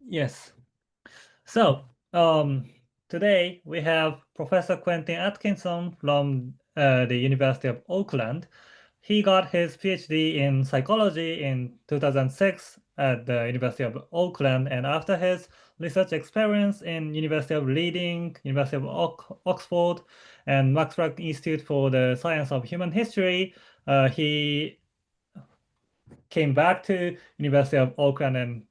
Yes. So, today we have Professor Quentin Atkinson from the University of Auckland. He got his PhD in psychology in 2006 at the University of Auckland, and after his research experience in University of Reading, University of Oxford, and Max Planck Institute for the Science of Human History, he came back to University of Auckland, and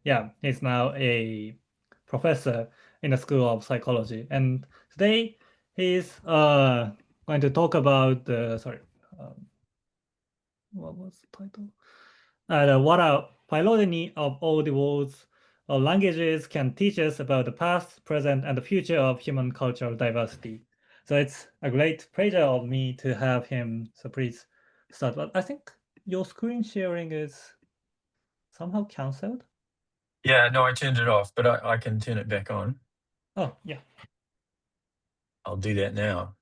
yeah, he's now a professor in the School of Psychology. And today he's going to talk about um, what was the title? What a phylogeny of all the world's languages can teach us about the past, present, and the future of human cultural diversity. So it's a great pleasure of me to have him. So please start. But I think your screen sharing is somehow canceled. Yeah, no, I turned it off, but I can turn it back on. Oh, yeah. I'll do that now.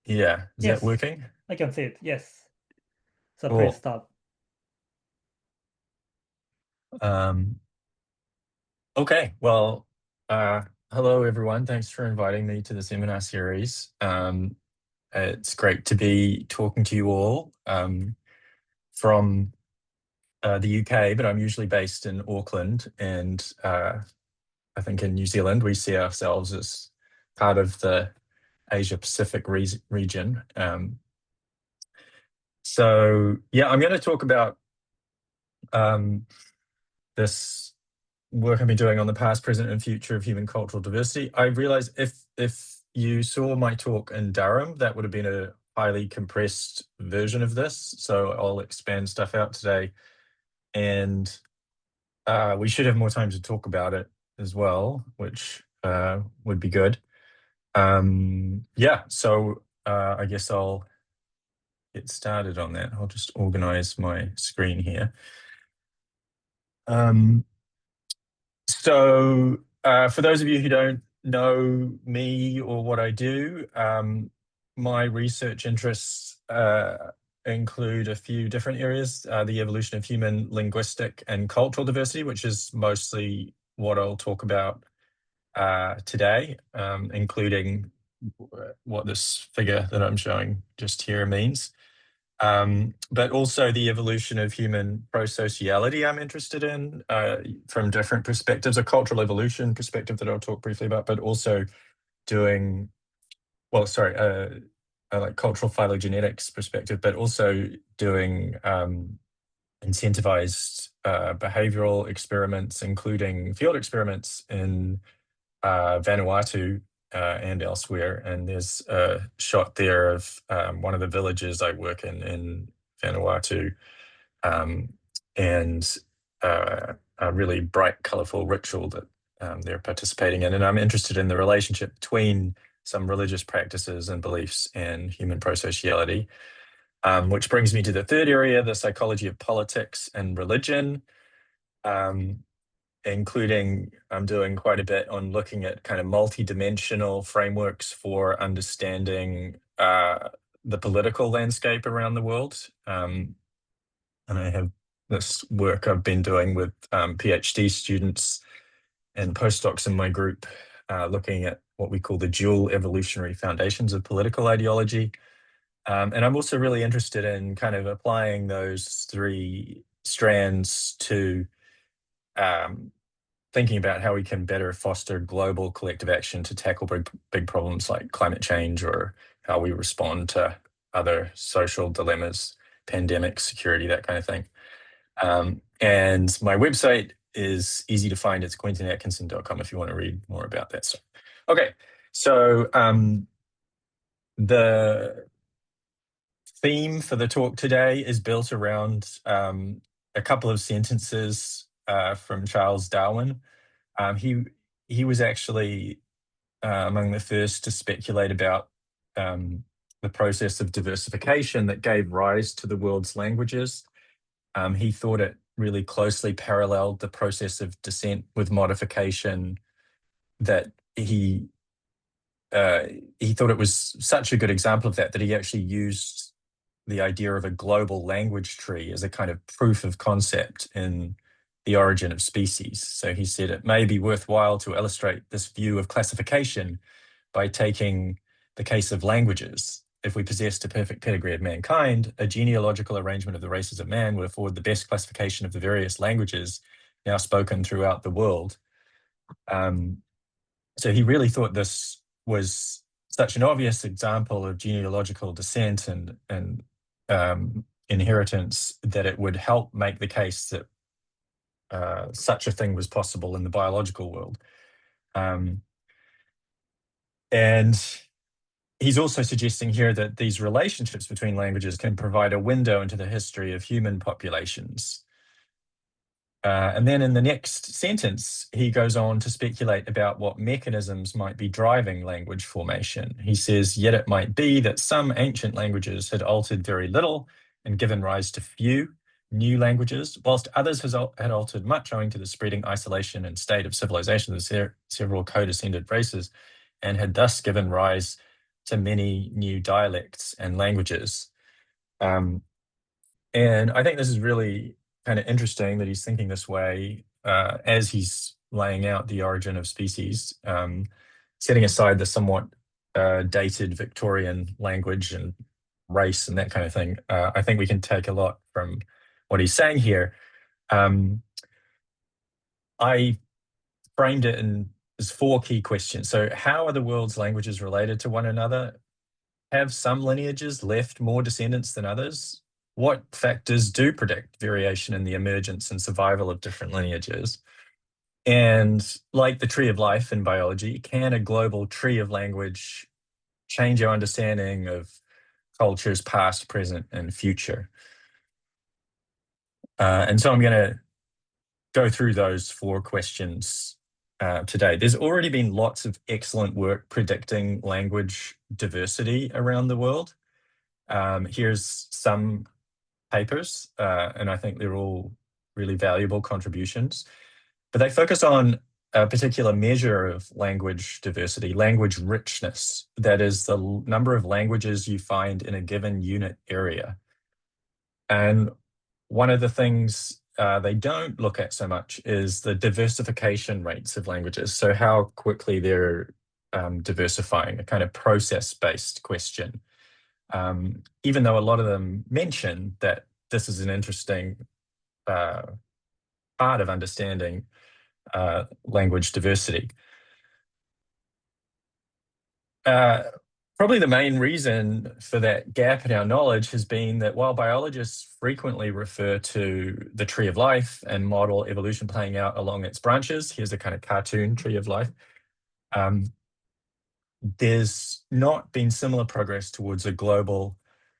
Yeah, is that Yes, working? I can see it. Yes. So please Cool. start. Um, okay, well, hello everyone. Thanks for inviting me to the seminar series. It's great to be talking to you all from the UK, but I'm usually based in Auckland, and I think in New Zealand we see ourselves as part of the Asia Pacific region. So yeah, I'm going to talk about um, this work I've been doing on the past, present, and future of human cultural diversity. I realize if you saw my talk in Durham, that would have been a highly compressed version of this. So I'll expand stuff out today, and we should have more time to talk about it as well, which would be good. Yeah, so I guess I'll get started on that. I'll just organize my screen here. Um, for those of you who don't know me or what I do, my research interests include a few different areas, the evolution of human linguistic and cultural diversity, which is mostly what I'll talk about today, including what this figure that I'm showing just here means. But also the evolution of human prosociality I'm interested in from different perspectives, a cultural evolution perspective that I'll talk briefly about, but also doing, well, sorry, like cultural phylogenetics perspective, but also doing incentivized behavioral experiments, including field experiments in Vanuatu and elsewhere. And there's a shot there of one of the villages I work in Vanuatu, and a really bright, colorful ritual that they're participating in. And I'm interested in the relationship between some religious practices and beliefs and human prosociality, which brings me to the third area, the psychology of politics and religion. Including I'm doing quite a bit on looking at kind of multi-dimensional frameworks for understanding the political landscape around the world. And I have this work I've been doing with PhD students and postdocs in my group, looking at what we call the dual evolutionary foundations of political ideology. And I'm also really interested in kind of applying those three strands to thinking about how we can better foster global collective action to tackle big problems like climate change, or how we respond to other social dilemmas, pandemic, security, that kind of thing. And my website is easy to find. It's quentinatkinson.com if you want to read more about that stuff. Okay, so the theme for the talk today is built around a couple of sentences from Charles Darwin. He was actually among the first to speculate about the process of diversification that gave rise to the world's languages. He thought it really closely paralleled the process of descent with modification, that he thought it was such a good example of that he actually used the idea of a global language tree as a kind of proof of concept in the origin of species. So he said it may be worthwhile to illustrate this view of classification by taking the case of languages. If we possessed a perfect pedigree of mankind, a genealogical arrangement of the races of man would afford the best classification of the various languages now spoken throughout the world. So he really thought this was such an obvious example of genealogical descent and inheritance that it would help make the case that such a thing was possible in the biological world. And he's also suggesting here that these relationships between languages can provide a window into the history of human populations. And then in the next sentence, he goes on to speculate about what mechanisms might be driving language formation. He says, yet it might be that some ancient languages had altered very little and given rise to few new languages, whilst others had altered much owing to the spreading isolation and state of civilization of several co-descended races, and had thus given rise to many new dialects and languages. And I think this is really kind of interesting that he's thinking this way as he's laying out the origin of species, setting aside the somewhat dated Victorian language and race and that kind of thing. I think we can take a lot from what he's saying here. I framed it as 4 key questions. So how are the world's languages related to one another? Have some lineages left more descendants than others? What factors do predict variation in the emergence and survival of different lineages? And like the tree of life in biology, can a global tree of language change our understanding of cultures past, present, and future? And so I'm going to go through those 4 questions today. There's already been lots of excellent work predicting language diversity around the world. Here's some papers, and I think they're all really valuable contributions. But they focus on a particular measure of language diversity, language richness. That is the number of languages you find in a given unit area. And one of the things they don't look at so much is the diversification rates of languages. So how quickly they're diversifying, a kind of process-based question. Even though a lot of them mention that this is an interesting part of understanding language diversity. Probably the main reason for that gap in our knowledge has been that while biologists frequently refer to the tree of life and model evolution playing out along its branches, here's a kind of cartoon tree of life, there's not been similar progress towards a global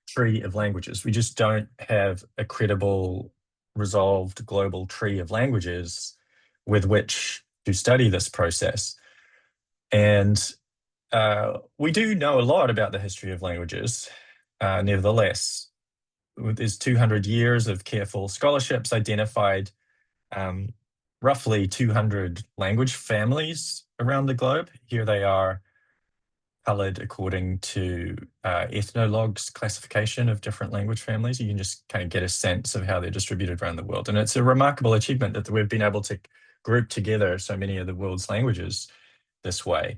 tree of languages. We just don't have a credible, resolved global tree of languages with which to study this process. And we do know a lot about the history of languages. Nevertheless, there's 200 years of careful scholarships identified roughly 200 language families around the globe. Here they are colored according to Ethnologue's classification of different language families. You can just kind of get a sense of how they're distributed around the world. And it's a remarkable achievement that we've been able to group together so many of the world's languages this way.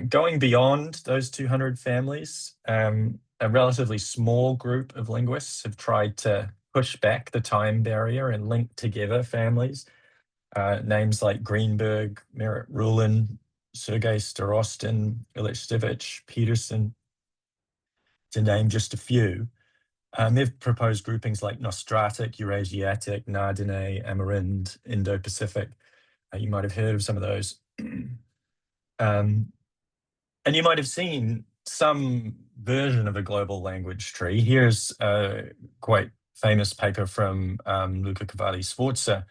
Going beyond those 200 families, a relatively small group of linguists have tried to push back the time barrier and link together families. Names like Greenberg, Merritt Rulin, Sergei Starostin, Ilishevich, Peterson, to name just a few. They've proposed groupings like Nostratic, Eurasiatic, Nardine, Amerind, Indo-Pacific. You might have heard of some of those. And you might have seen some version of a global language tree. Here's a quite famous paper from Luca Cavalli-Sforza,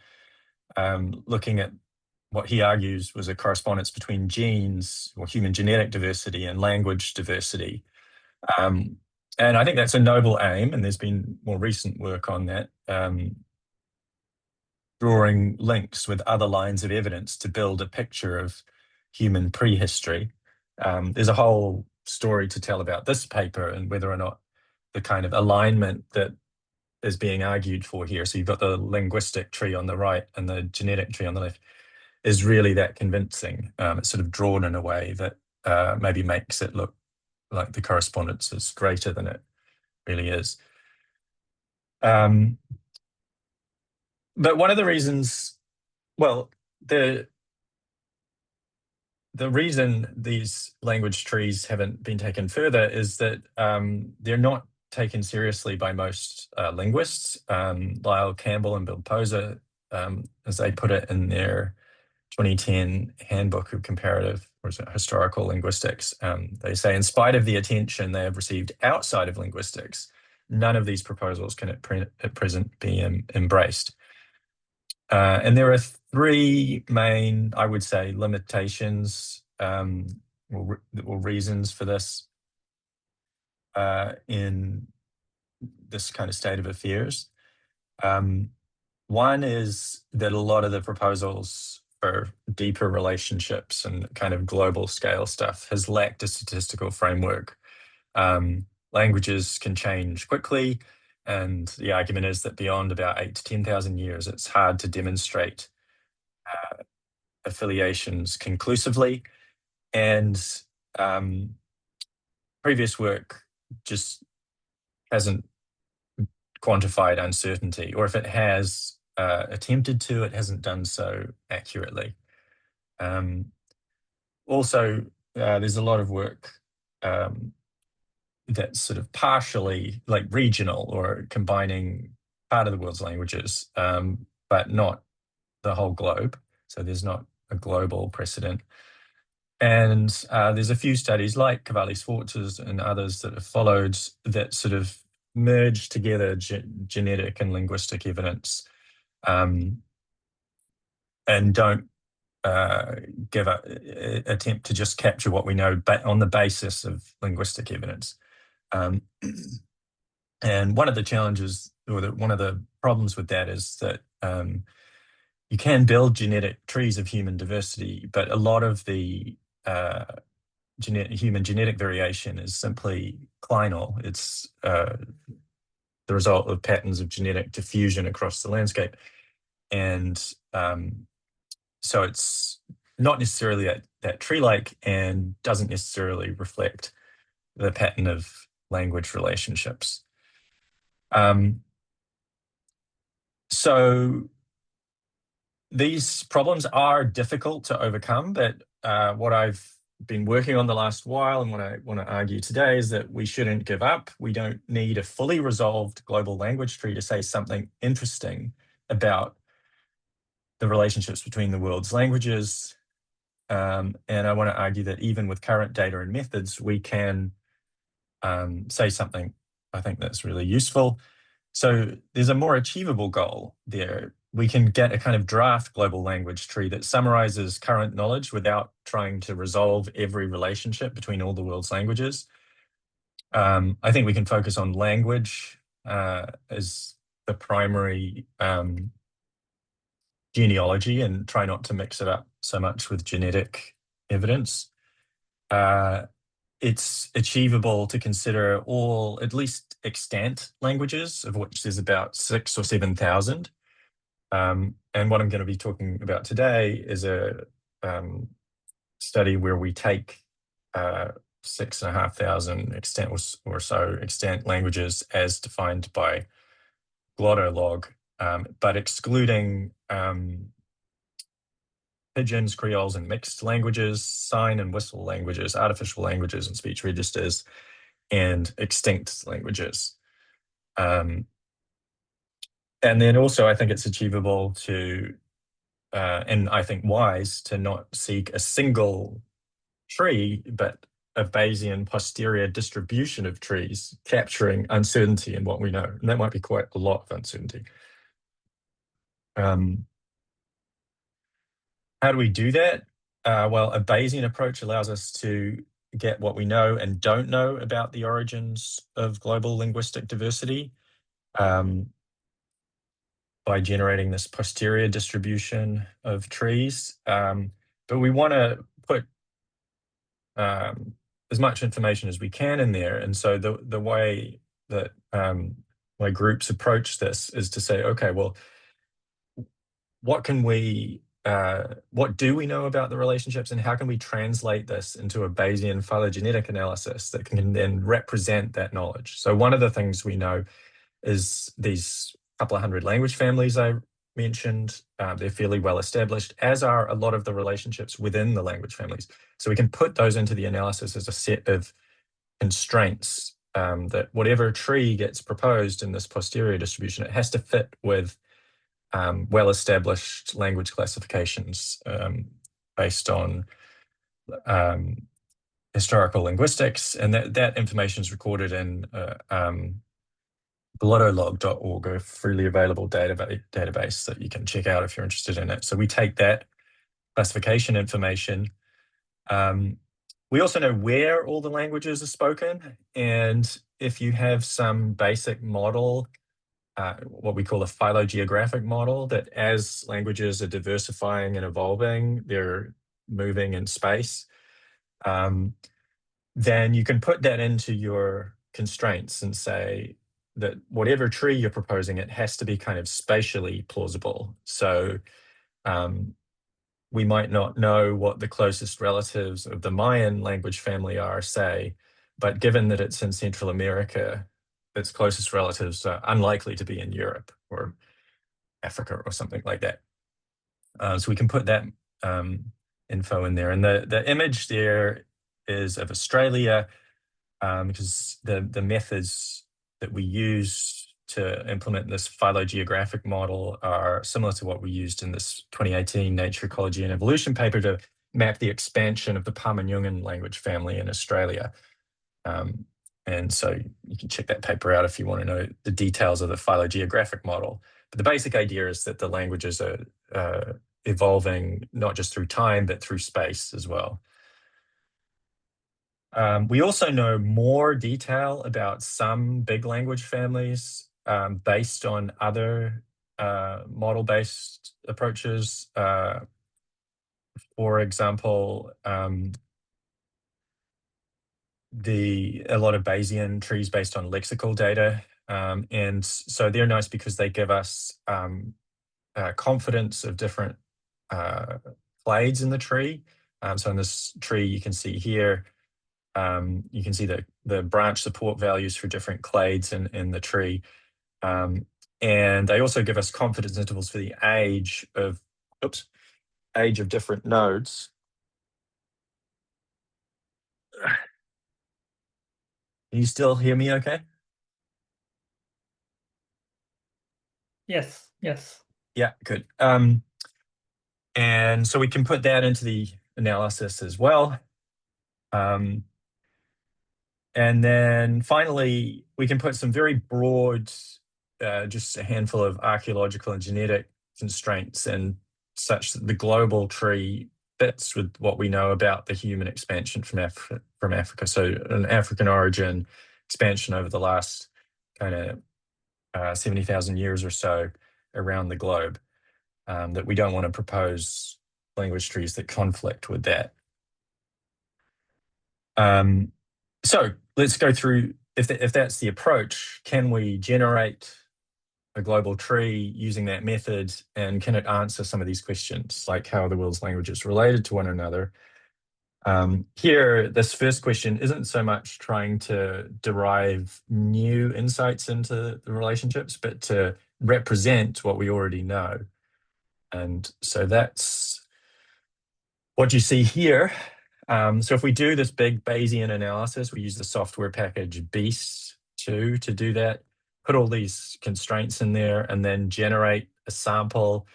looking at what he argues was a correspondence between genes or human genetic diversity and language diversity. And I think that's a noble aim, and there's been more recent work on that, drawing links with other lines of evidence to build a picture of human prehistory. There's a whole story to tell about this paper and whether or not the kind of alignment that is being argued for here. So you've got the linguistic tree on the right and the genetic tree on the left, is really that convincing. It's sort of drawn in a way that maybe makes it look like the correspondence is greater than it really is. But one of the reasons, well, the reason these language trees haven't been taken further is that they're not taken seriously by most linguists. Lyle Campbell and Bill Poser, as they put it in their 2010 Handbook of Comparative or Historical Linguistics, they say, in spite of the attention they have received outside of linguistics, none of these proposals can at present be embraced. And there are three main, I would say, limitations or reasons for this in this kind of state of affairs. One is that a lot of the proposals for deeper relationships and kind of global scale stuff has lacked a statistical framework. Languages can change quickly, and the argument is that beyond about 8,000 to 10,000 years, it's hard to demonstrate affiliations conclusively. And previous work just hasn't quantified uncertainty, or if it has attempted to, it hasn't done so accurately. Also, there's a lot of work that's sort of partially like regional or combining part of the world's languages, but not the whole globe. So there's not a global precedent. And there's a few studies like Cavalli-Sforza's and others that have followed that sort of merge together genetic and linguistic evidence, and don't attempt to just capture what we know but on the basis of linguistic evidence. And one of the challenges, or one of the problems with that, is that you can build genetic trees of human diversity, but a lot of the human genetic variation is simply clinal. It's the result of patterns of genetic diffusion across the landscape. And so it's not necessarily that tree-like and doesn't necessarily reflect the pattern of language relationships. So these problems are difficult to overcome, but what I've been working on the last while and what I want to argue today is that we shouldn't give up. We don't need a fully resolved global language tree to say something interesting about the relationships between the world's languages. And I want to argue that even with current data and methods, we can say something, I think, that's really useful. So there's a more achievable goal there. We can get a kind of draft global language tree that summarizes current knowledge without trying to resolve every relationship between all the world's languages. I think we can focus on language as the primary genealogy and try not to mix it up so much with genetic evidence. It's achievable to consider all, at least extant languages, of which there's about 6,000 or 7,000. And what I'm going to be talking about today is a study where we take 6,500 extant or so extant languages as defined by Glottolog, but excluding pidgins, creoles, and mixed languages, sign and whistle languages, artificial languages and speech registers, and extinct languages. And then also, I think it's achievable to, and I think wise, to not seek a single tree, but a Bayesian posterior distribution of trees, capturing uncertainty in what we know. And that might be quite a lot of uncertainty. How do we do that? Well, a Bayesian approach allows us to get what we know and don't know about the origins of global linguistic diversity by generating this posterior distribution of trees. But we want to put as much information as we can in there. And so the way that my group's approach this is to say, okay, well, what do we know about the relationships, and how can we translate this into a Bayesian phylogenetic analysis that can then represent that knowledge? So one of the things we know is these couple of hundred language families I mentioned. They're fairly well established, as are a lot of the relationships within the language families. So we can put those into the analysis as a set of constraints, that whatever tree gets proposed in this posterior distribution, it has to fit with well-established language classifications based on historical linguistics, and that information is recorded in glottolog.org, a freely available database that you can check out if you're interested in it. So we take that classification information. We also know where all the languages are spoken, and if you have some basic model, what we call a phylogeographic model, that as languages are diversifying and evolving, they're moving in space, then you can put that into your constraints and say that whatever tree you're proposing, it has to be kind of spatially plausible. So we might not know what the closest relatives of the Mayan language family are, say, but given that it's in Central America, its closest relatives are unlikely to be in Europe or Africa or something like that. So we can put that info in there. And the image there is of Australia, because the methods that we use to implement this phylogeographic model are similar to what we used in this 2018 Nature, Ecology and Evolution paper to map the expansion of the Pama-Nyungan language family in Australia. And so you can check that paper out if you want to know the details of the phylogeographic model. But the basic idea is that the languages are evolving not just through time, but through space as well. We also know more detail about some big language families based on other model-based approaches. For example, a lot of Bayesian trees based on lexical data. And so they're nice because they give us confidence of different clades in the tree. So in this tree, you can see here, you can see the branch support values for different clades in the tree. And they also give us confidence intervals for the age of different nodes. Can you still hear me okay? Yes, yes. Yeah, good. And so we can put that into the analysis as well. And then finally, we can put some very broad, just a handful of archaeological and genetic constraints, and such that the global tree fits with what we know about the human expansion from Africa. So an African origin expansion over the last kind of 70,000 years or so around the globe, that we don't want to propose language trees that conflict with that. So let's go through, if that's the approach, can we generate a global tree using that method, and can it answer some of these questions, like how are the world's languages related to one another? Here, this first question isn't so much trying to derive new insights into the relationships, but to represent what we already know. And so that's what you see here. So if we do this big Bayesian analysis, we use the software package Beast 2 to do that, put all these constraints in there, and then generate a sample.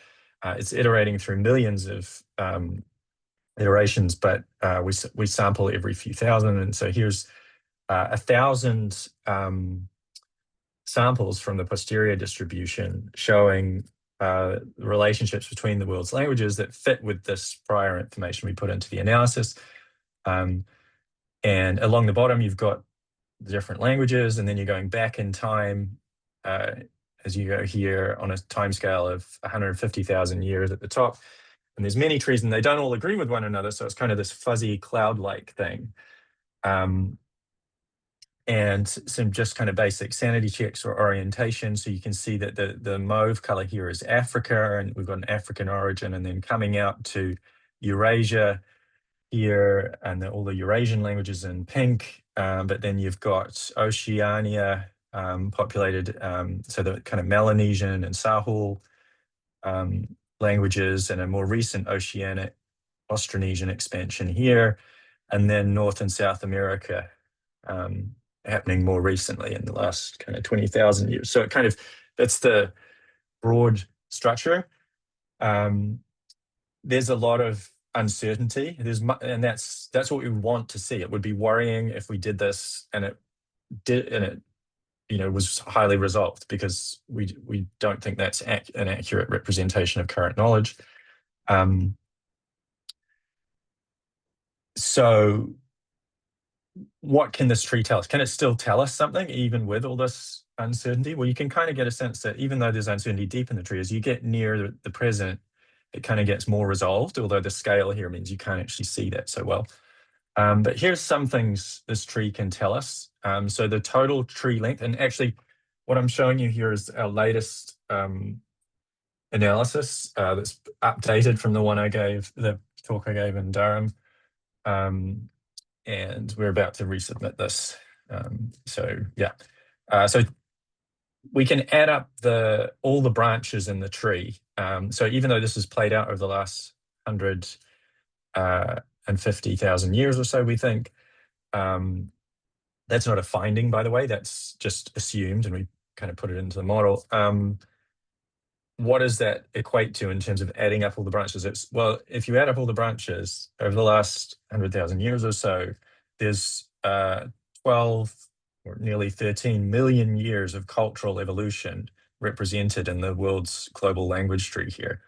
It's iterating through millions of iterations, but we sample every few thousand. And so here's 1,000 samples from the posterior distribution showing relationships between the world's languages that fit with this prior information we put into the analysis. And along the bottom, you've got the different languages, and then you're going back in time as you go here on a timescale of 150,000 years at the top. And there's many trees, and they don't all agree with one another, so it's kind of this fuzzy cloud-like thing. and some just kind of basic sanity checks or orientation. So you can see that the mauve color here is Africa, and we've got an African origin, and then coming out to Eurasia here, and all the Eurasian languages in pink. But then you've got Oceania populated, so the kind of Melanesian and Sahel languages, and a more recent Oceanic Austronesian expansion here, and then North and South America happening more recently in the last kind of 20,000 years. So it kind of, that's the broad structure. There's a lot of uncertainty. And that's what we want to see. It would be worrying if we did this and it was highly resolved, because we don't think that's an accurate representation of current knowledge. So what can this tree tell us? Can it still tell us something even with all this uncertainty? Well, you can kind of get a sense that even though there's uncertainty deep in the tree, as you get near the present, it kind of gets more resolved, although the scale here means you can't actually see that so well. But here's some things this tree can tell us. So the total tree length, and actually what I'm showing you here is our latest analysis that's updated from the one the talk I gave in Durham. And we're about to resubmit this. So yeah, so we can add up all the branches in the tree. So even though this has played out over the last 150,000 years or so, we think, that's not a finding, by the way, that's just assumed, and we kind of put it into the model. What does that equate to in terms of adding up all the branches? Well, if you add up all the branches over the last 100,000 years or so, there's 12 or nearly 13 million years of cultural evolution represented in the world's global language tree here.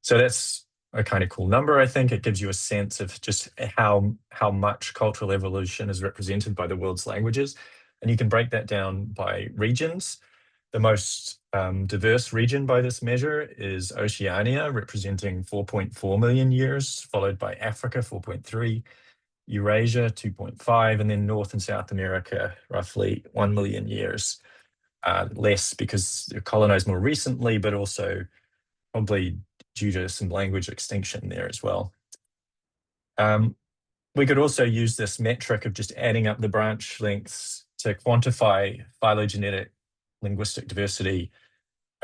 So that's a kind of cool number. I think it gives you a sense of just how much cultural evolution is represented by the world's languages. And you can break that down by regions. The most diverse region by this measure is Oceania, representing 4.4 million years, followed by Africa, 4.3, Eurasia, 2.5, and then North and South America, roughly 1 million years. Less because they're colonized more recently, but also probably due to some language extinction there as well. We could also use this metric of just adding up the branch lengths to quantify phylogenetic linguistic diversity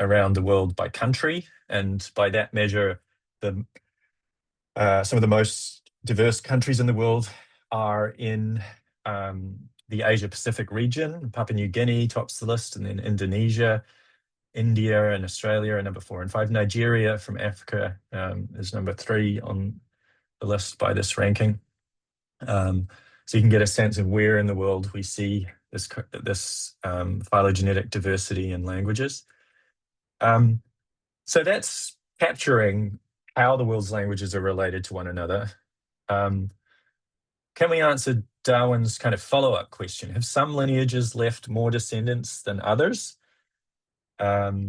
around the world by country. And by that measure, some of the most diverse countries in the world are in the Asia-Pacific region. Papua New Guinea tops the list, and then Indonesia, India, and Australia are number 4 and 5. Nigeria from Africa is number 3 on the list by this ranking. So you can get a sense of where in the world we see this phylogenetic diversity in languages. So that's capturing how the world's languages are related to one another. Can we answer Darwin's kind of follow-up question? Have some lineages left more descendants than others? Well,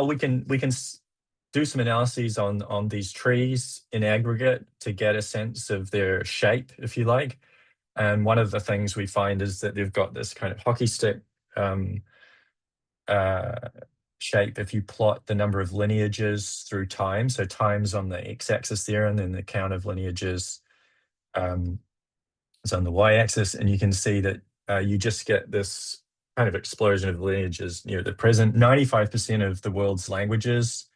we can do some analyses on these trees in aggregate to get a sense of their shape, if you like. And one of the things we find is that they've got this kind of hockey stick shape if you plot the number of lineages through time. So time's on the x-axis there, and then the count of lineages is on the y-axis. And you can see that you just get this kind of explosion of lineages near the present. 95% of the world's languages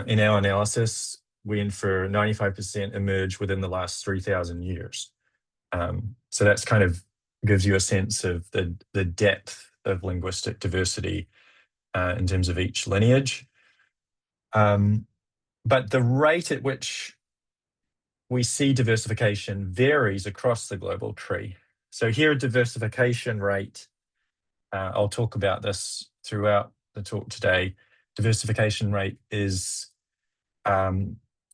in our analysis, we infer 95% emerge within the last 3,000 years. So that's kind of gives you a sense of the depth of linguistic diversity in terms of each lineage. But the rate at which we see diversification varies across the global tree. So here, diversification rate, I'll talk about this throughout the talk today. Diversification rate is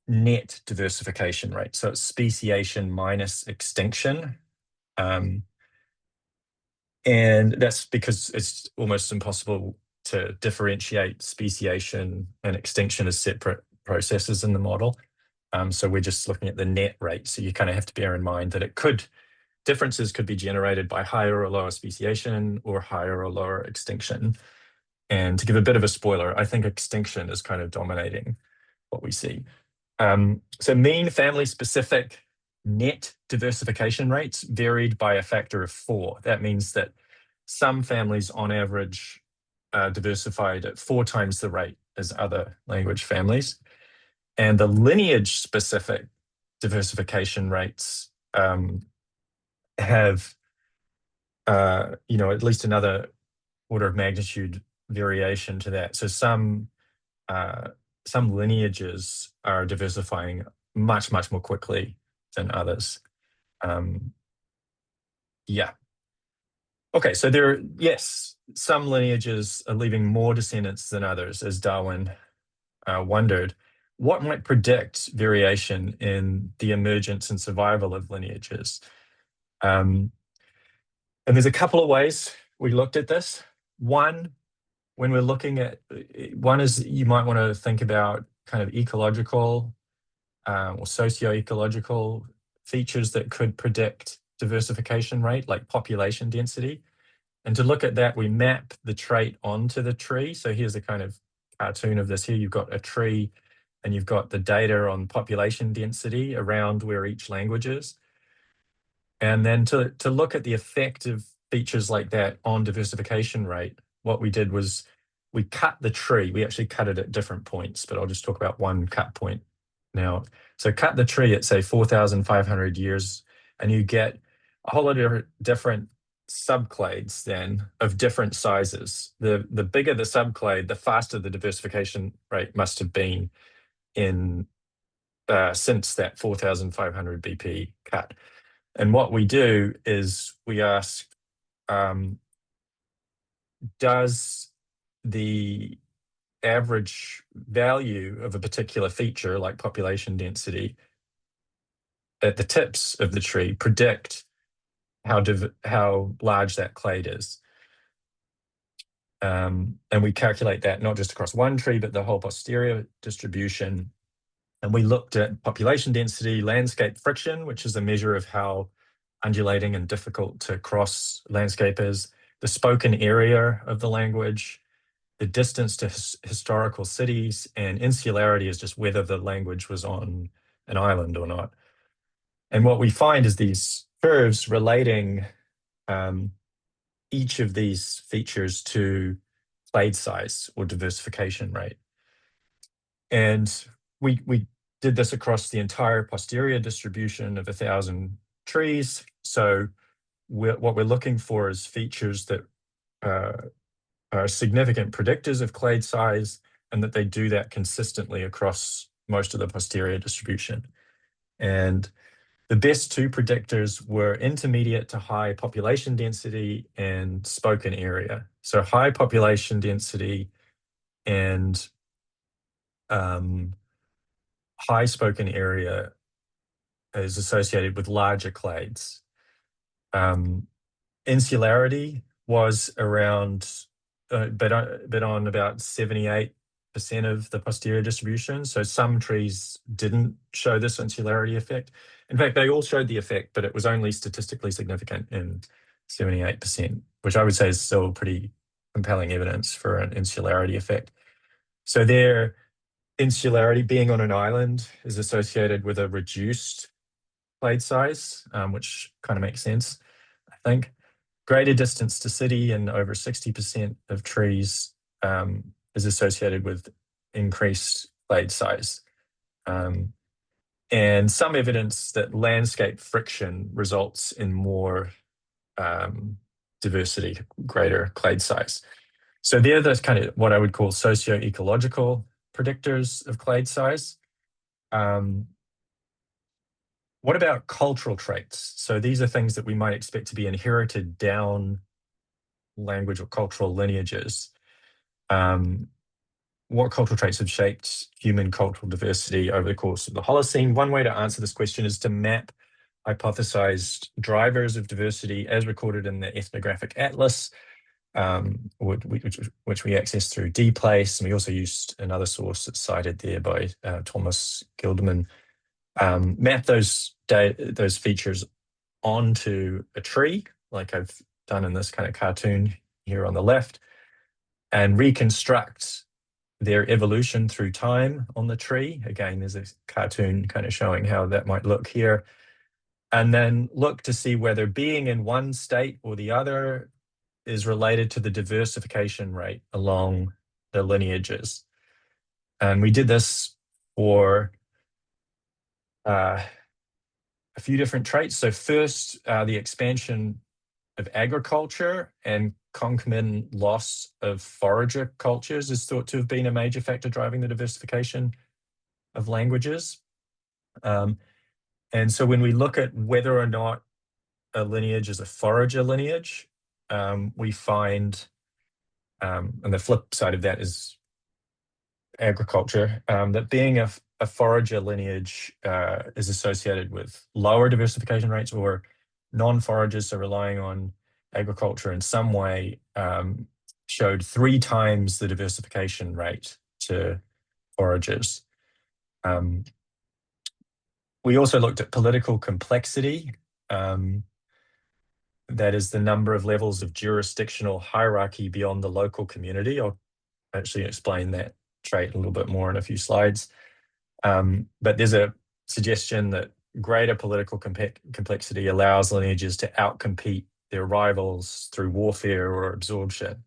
net diversification rate. So it's speciation minus extinction. And that's because it's almost impossible to differentiate speciation and extinction as separate processes in the model. So we're just looking at the net rate. So you kind of have to bear in mind that it could differences could be generated by higher or lower speciation or higher or lower extinction. And to give a bit of a spoiler, I think extinction is kind of dominating what we see. So mean family-specific net diversification rates varied by a factor of 4. That means that some families on average are diversified at 4 times the rate as other language families. And the lineage-specific diversification rates have, at least another order of magnitude variation to that. So some lineages are diversifying much, much more quickly than others. Yeah. Okay, so yes, some lineages are leaving more descendants than others, as Darwin wondered. What might predict variation in the emergence and survival of lineages? And there's a couple of ways we looked at this. One, when we're looking at, one is you might want to think about kind of ecological or socio-ecological features that could predict diversification rate, like population density. And to look at that, we map the trait onto the tree. So here's a kind of cartoon of this here. You've got a tree and you've got the data on population density around where each language is. And then to look at the effect of features like that on diversification rate, what we did was we cut the tree. We actually cut it at different points, but I'll just talk about one cut point now. So cut the tree at, say, 4,500 years, and you get a whole lot of different subclades then of different sizes. The bigger the subclade, the faster the diversification rate must have been in since that 4,500 BP cut. And what we do is we ask, does the average value of a particular feature, like population density, at the tips of the tree predict how large that clade is? And we calculate that not just across one tree, but the whole posterior distribution. And we looked at population density, landscape friction, which is a measure of how undulating and difficult to cross landscape is, the spoken area of the language, the distance to historical cities, and insularity is just whether the language was on an island or not. And what we find is these curves relating each of these features to clade size or diversification rate. And we did this across the entire posterior distribution of 1,000 trees. So what we're looking for is features that are significant predictors of clade size, and that they do that consistently across most of the posterior distribution. And the best two predictors were intermediate to high population density and spoken area. So high population density and high spoken area is associated with larger clades. Insularity was around, but on about 78% of the posterior distribution. So some trees didn't show this insularity effect. In fact, they all showed the effect, but it was only statistically significant in 78%, which I would say is still pretty compelling evidence for an insularity effect. So their insularity, being on an island, is associated with a reduced clade size, which kind of makes sense, I think. Greater distance to city and over 60% of trees is associated with increased clade size. And some evidence that landscape friction results in more diversity, greater clade size. So they're those kind of what I would call socio-ecological predictors of clade size. What about cultural traits? So these are things that we might expect to be inherited down language or cultural lineages. What cultural traits have shaped human cultural diversity over the course of the Holocene? One way to answer this question is to map hypothesized drivers of diversity as recorded in the Ethnographic Atlas, which we accessed through dplace. And we also used another source that's cited there by Thomas Gilderman. Map those features onto a tree, like I've done in this kind of cartoon here on the left, and reconstruct their evolution through time on the tree. Again, there's a cartoon kind of showing how that might look here. And then look to see whether being in one state or the other is related to the diversification rate along the lineages. And we did this for a few different traits. So first, the expansion of agriculture and concomitant loss of forager cultures is thought to have been a major factor driving the diversification of languages. And so when we look at whether or not a lineage is a forager lineage, we find, and the flip side of that is agriculture, that being a forager lineage is associated with lower diversification rates, or non-foragers, so relying on agriculture in some way, showed 3 times the diversification rate to foragers. We also looked at political complexity. That is the number of levels of jurisdictional hierarchy beyond the local community. I'll actually explain that trait a little bit more in a few slides. But there's a suggestion that greater political complexity allows lineages to outcompete their rivals through warfare or absorption.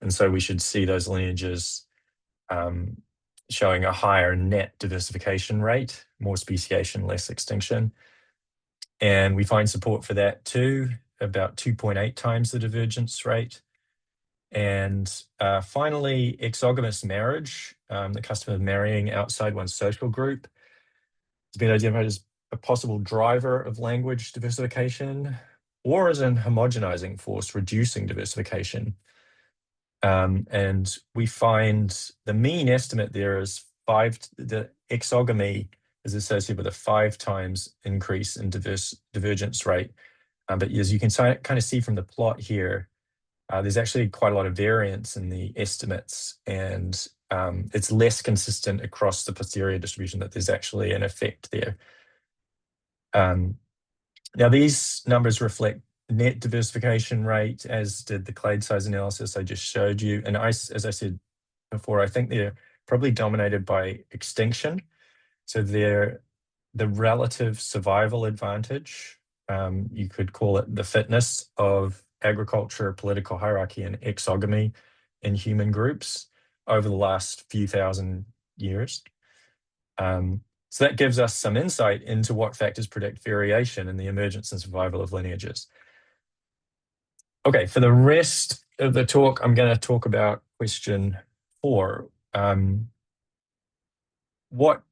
And so we should see those lineages showing a higher net diversification rate, more speciation, less extinction. And we find support for that too, about 2.8 times the divergence rate. And finally, exogamous marriage, the custom of marrying outside one's social group, has been identified as a possible driver of language diversification, or as an homogenizing force reducing diversification. And we find the mean estimate there is the exogamy is associated with a 5 times increase in divergence rate. But as you can kind of see from the plot here, there's actually quite a lot of variance in the estimates, and it's less consistent across the posterior distribution that there's actually an effect there. Now, these numbers reflect net diversification rate, as did the clade size analysis I just showed you. And as I said before, I think they're probably dominated by extinction. So they're the relative survival advantage, you could call it the fitness of agriculture, political hierarchy, and exogamy in human groups over the last few thousand years. So that gives us some insight into what factors predict variation in the emergence and survival of lineages. Okay, for the rest of the talk, I'm going to talk about question 4. What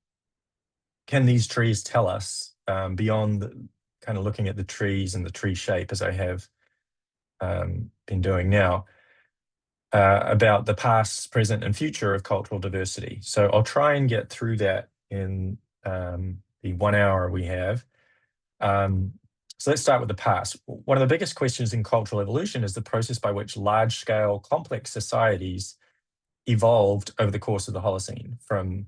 can these trees tell us beyond kind of looking at the trees and the tree shape, as I have been doing now, about the past, present, and future of cultural diversity? So I'll try and get through that in the 1 hour we have. So let's start with the past. One of the biggest questions in cultural evolution is the process by which large-scale complex societies evolved over the course of the Holocene, from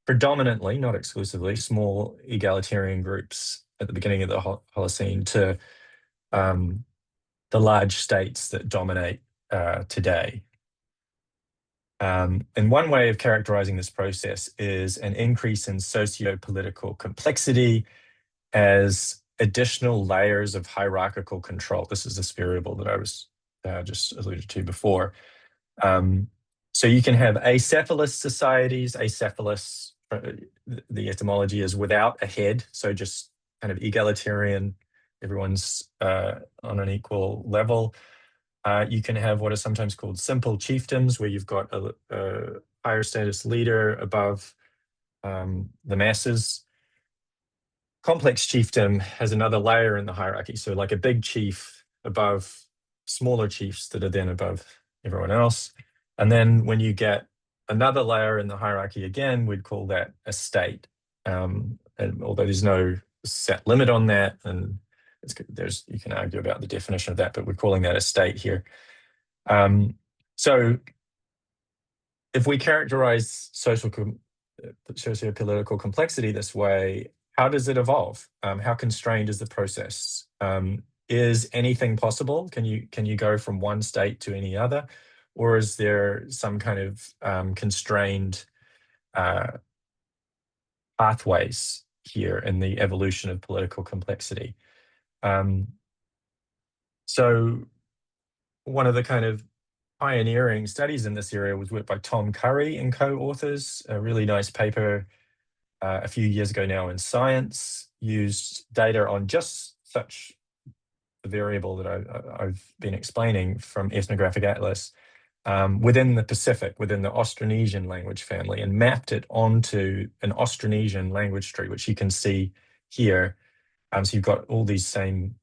predominantly, not exclusively, small egalitarian groups at the beginning of the Holocene to the large states that dominate today. And one way of characterizing this process is an increase in socio-political complexity as additional layers of hierarchical control. This is this variable that I was just alluded to before. So you can have acephalous societies. Acephalous, the etymology is without a head, so just kind of egalitarian, everyone's on an equal level. You can have what is sometimes called simple chiefdoms, where you've got a higher status leader above the masses. Complex chiefdom has another layer in the hierarchy, so like a big chief above smaller chiefs that are then above everyone else. And then when you get another layer in the hierarchy again, we'd call that a state. And although there's no set limit on that, and you can argue about the definition of that, but we're calling that a state here. So if we characterize socio-political complexity this way, how does it evolve? How constrained is the process Is anything possible? Can you go from one state to any other, or is there some kind of constrained pathways here in the evolution of political complexity? So one of the kind of pioneering studies in this area was work by Tom Curry and co-authors. A really nice paper a few years ago now in Science, used data on just such a variable that I've been explaining from Ethnographic Atlas within the Pacific, within the Austronesian language family, and mapped it onto an Austronesian language tree, which you can see here. So you've got all these same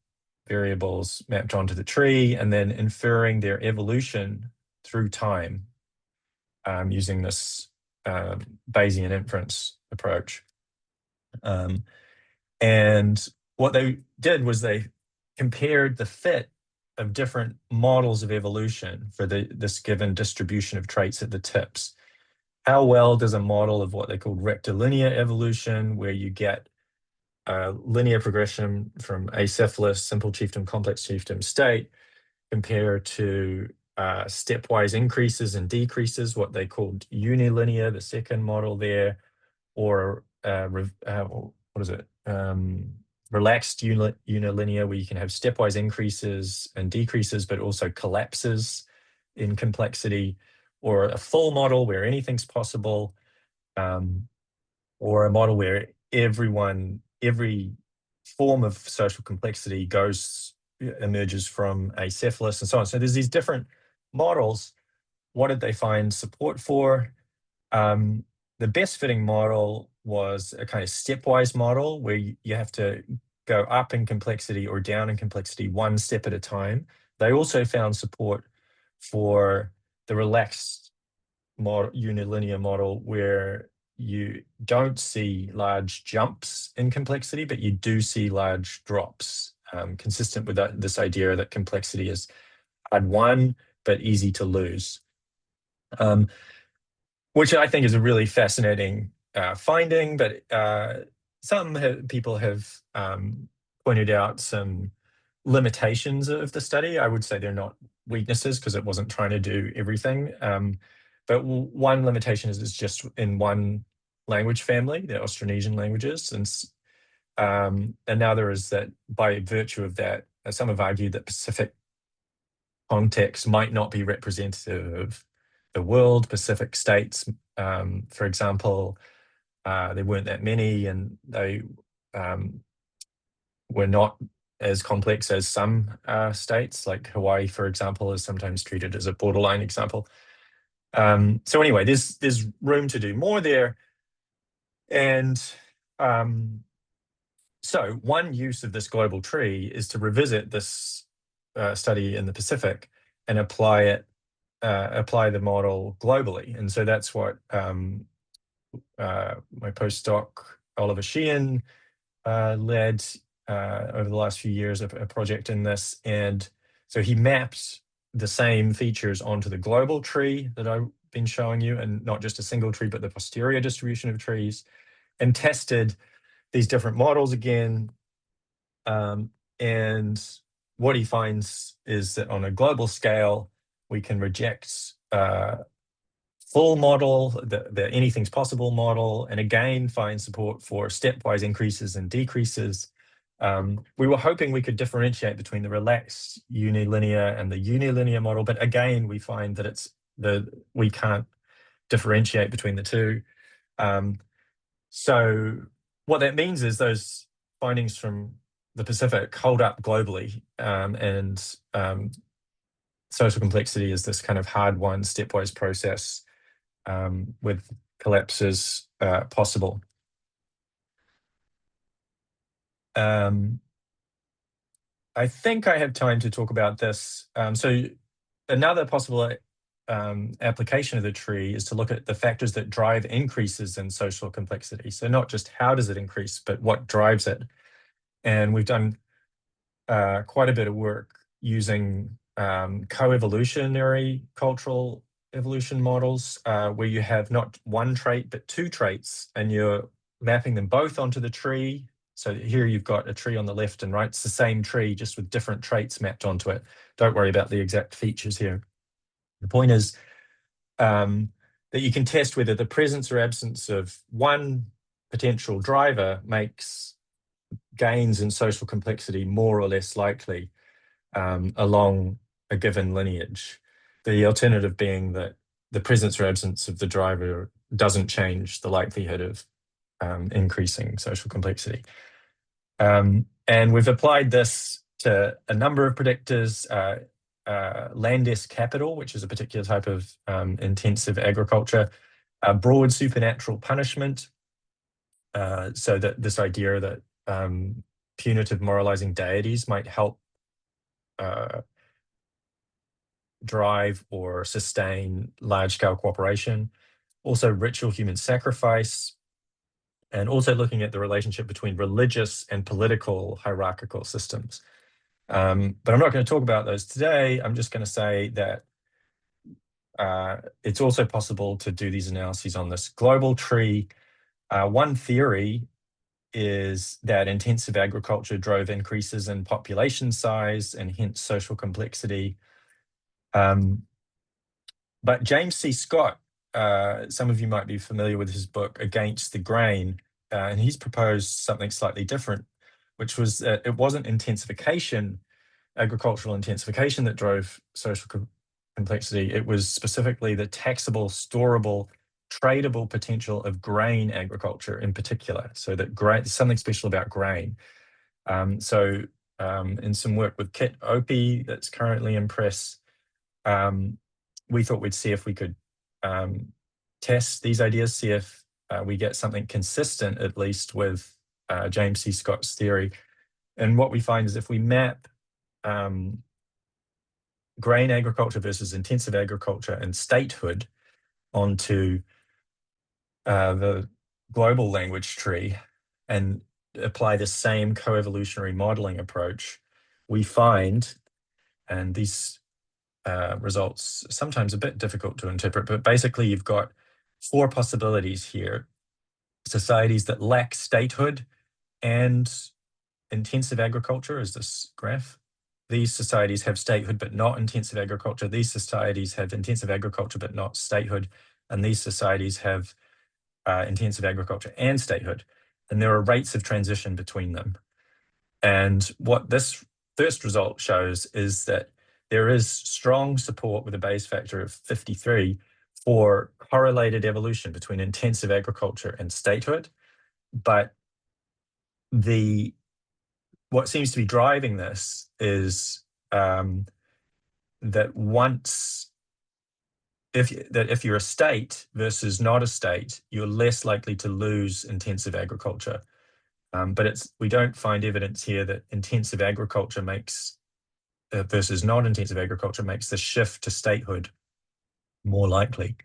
variables mapped onto the tree, and then inferring their evolution through time using this Bayesian inference approach. And what they did was they compared the fit of different models of evolution for this given distribution of traits at the tips. How well does a model of what they called rectilinear evolution, where you get linear progression from acephalous, simple chiefdom, complex chiefdom state, compare to stepwise increases and decreases, what they called unilinear, the second model there, or what is it? Relaxed unilinear, where you can have stepwise increases and decreases, but also collapses in complexity, or a full model where anything's possible, or a model where every form of social complexity emerges from acephalous, and so on. So there's these different models. What did they find support for? The best fitting model was a kind of stepwise model where you have to go up in complexity or down in complexity one step at a time. They also found support for the relaxed model, unilinear model, where you don't see large jumps in complexity, but you do see large drops, consistent with this idea that complexity is hard won, but easy to lose. Which I think is a really fascinating finding, but some people have pointed out some limitations of the study. I would say they're not weaknesses, because it wasn't trying to do everything. But one limitation is it's just in one language family, the Austronesian languages. And another is that by virtue of that, some have argued that Pacific context might not be representative of the world. Pacific states, for example, there weren't that many, and they were not as complex as some states, like Hawaii, for example, is sometimes treated as a borderline example. So anyway, there's room to do more there. And so one use of this global tree is to revisit this study in the Pacific and apply the model globally. And so that's what my postdoc Oliver Sheehan led over the last few years, a project in this. And so he mapped the same features onto the global tree that I've been showing you, and not just a single tree, but the posterior distribution of trees, and tested these different models again. And what he finds is that on a global scale, we can reject full model, the anything's possible model, and again find support for stepwise increases and decreases. We were hoping we could differentiate between the relaxed unilinear and the unilinear model, but again, we find that we can't differentiate between the two. So what that means is those findings from the Pacific hold up globally, and social complexity is this kind of hard-won stepwise process with collapses possible. I think I have time to talk about this. So another possible application of the tree is to look at the factors that drive increases in social complexity. So not just how does it increase, but what drives it. And we've done quite a bit of work using co-evolutionary cultural evolution models, where you have not one trait, but two traits, and you're mapping them both onto the tree So here you've got a tree on the left and right. It's the same tree, just with different traits mapped onto it. Don't worry about the exact features here. The point is that you can test whether the presence or absence of one potential driver makes gains in social complexity more or less likely along a given lineage. The alternative being that the presence or absence of the driver doesn't change the likelihood of increasing social complexity. And we've applied this to a number of predictors, landess capital, which is a particular type of intensive agriculture, broad supernatural punishment, so that this idea that punitive moralizing deities might help drive or sustain large-scale cooperation, also ritual human sacrifice, and also looking at the relationship between religious and political hierarchical systems. But I'm not going to talk about those today. I'm just going to say that it's also possible to do these analyses on this global tree. One theory is that intensive agriculture drove increases in population size and hence social complexity. But James C. Scott, some of you might be familiar with his book, Against the Grain, and he's proposed something slightly different, which was that it wasn't intensification, agricultural intensification, that drove social complexity. It was specifically the taxable, storable, tradable potential of grain agriculture in particular. So that grain, something special about grain. In some work with Kit Opie that's currently in press, we thought we'd see if we could test these ideas, see if we get something consistent, at least with James C. Scott's theory. And what we find is if we map grain agriculture versus intensive agriculture and statehood onto the global language tree and apply the same coevolutionary modeling approach, we find, and these results sometimes a bit difficult to interpret, but basically you've got 4 possibilities here. Societies that lack statehood and intensive agriculture is this graph. These societies have statehood but not intensive agriculture. These societies have intensive agriculture but not statehood. And these societies have intensive agriculture and statehood. And there are rates of transition between them. And what this first result shows is that there is strong support with a Bayes factor of 53 for correlated evolution between intensive agriculture and statehood. But what seems to be driving this is that if you're a state versus not a state, you're less likely to lose intensive agriculture. But we don't find evidence here that intensive agriculture makes versus non-intensive agriculture makes the shift to statehood more likely.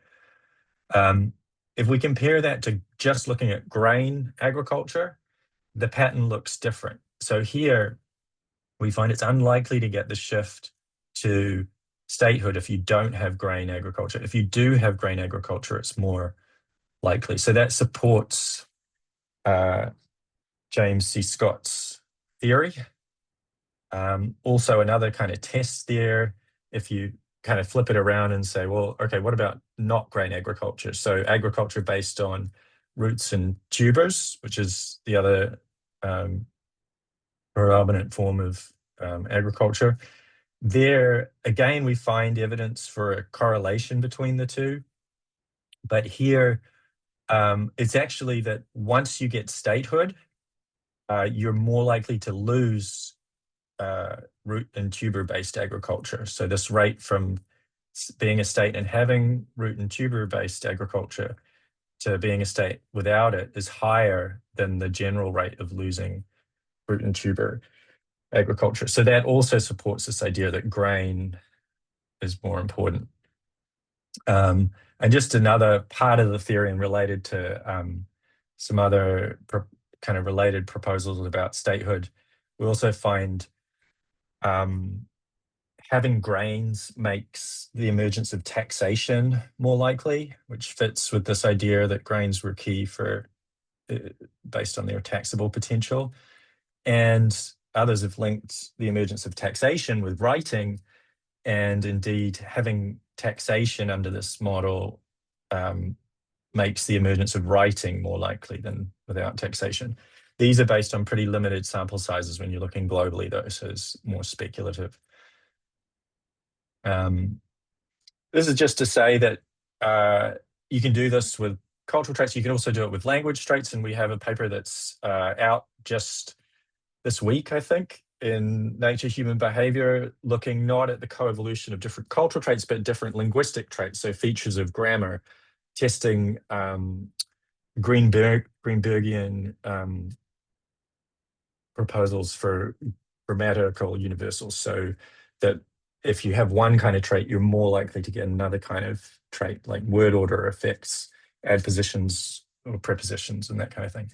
If we compare that to just looking at grain agriculture, the pattern looks different. So here we find it's unlikely to get the shift to statehood if you don't have grain agriculture. If you do have grain agriculture, it's more likely. So that supports James C. Scott's theory. Also, another kind of test there, if you kind of flip it around and say, well, okay, what about not grain agriculture? So agriculture based on roots and tubers, which is the other predominant form of agriculture. There, again, we find evidence for a correlation between the two. But here, it's actually that once you get statehood, you're more likely to lose root and tuber-based agriculture. So this rate from being a state and having root and tuber-based agriculture to being a state without it is higher than the general rate of losing root and tuber agriculture. So that also supports this idea that grain is more important. And just another part of the theory and related to some other kind of related proposals about statehood, we also find having grains makes the emergence of taxation more likely, which fits with this idea that grains were key for based on their taxable potential. And others have linked the emergence of taxation with writing, and indeed having taxation under this model makes the emergence of writing more likely than without taxation. These are based on pretty limited sample sizes when you're looking globally, though, so it's more speculative. This is just to say that you can do this with cultural traits. You can also do it with language traits, and we have a paper that's out just this week, I think, in Nature Human Behavior, looking not at the coevolution of different cultural traits, but different linguistic traits, so features of grammar, testing Greenbergian proposals for grammatical universals, so that if you have one kind of trait, you're more likely to get another kind of trait, like word order effects, adpositions or prepositions, and that kind of thing.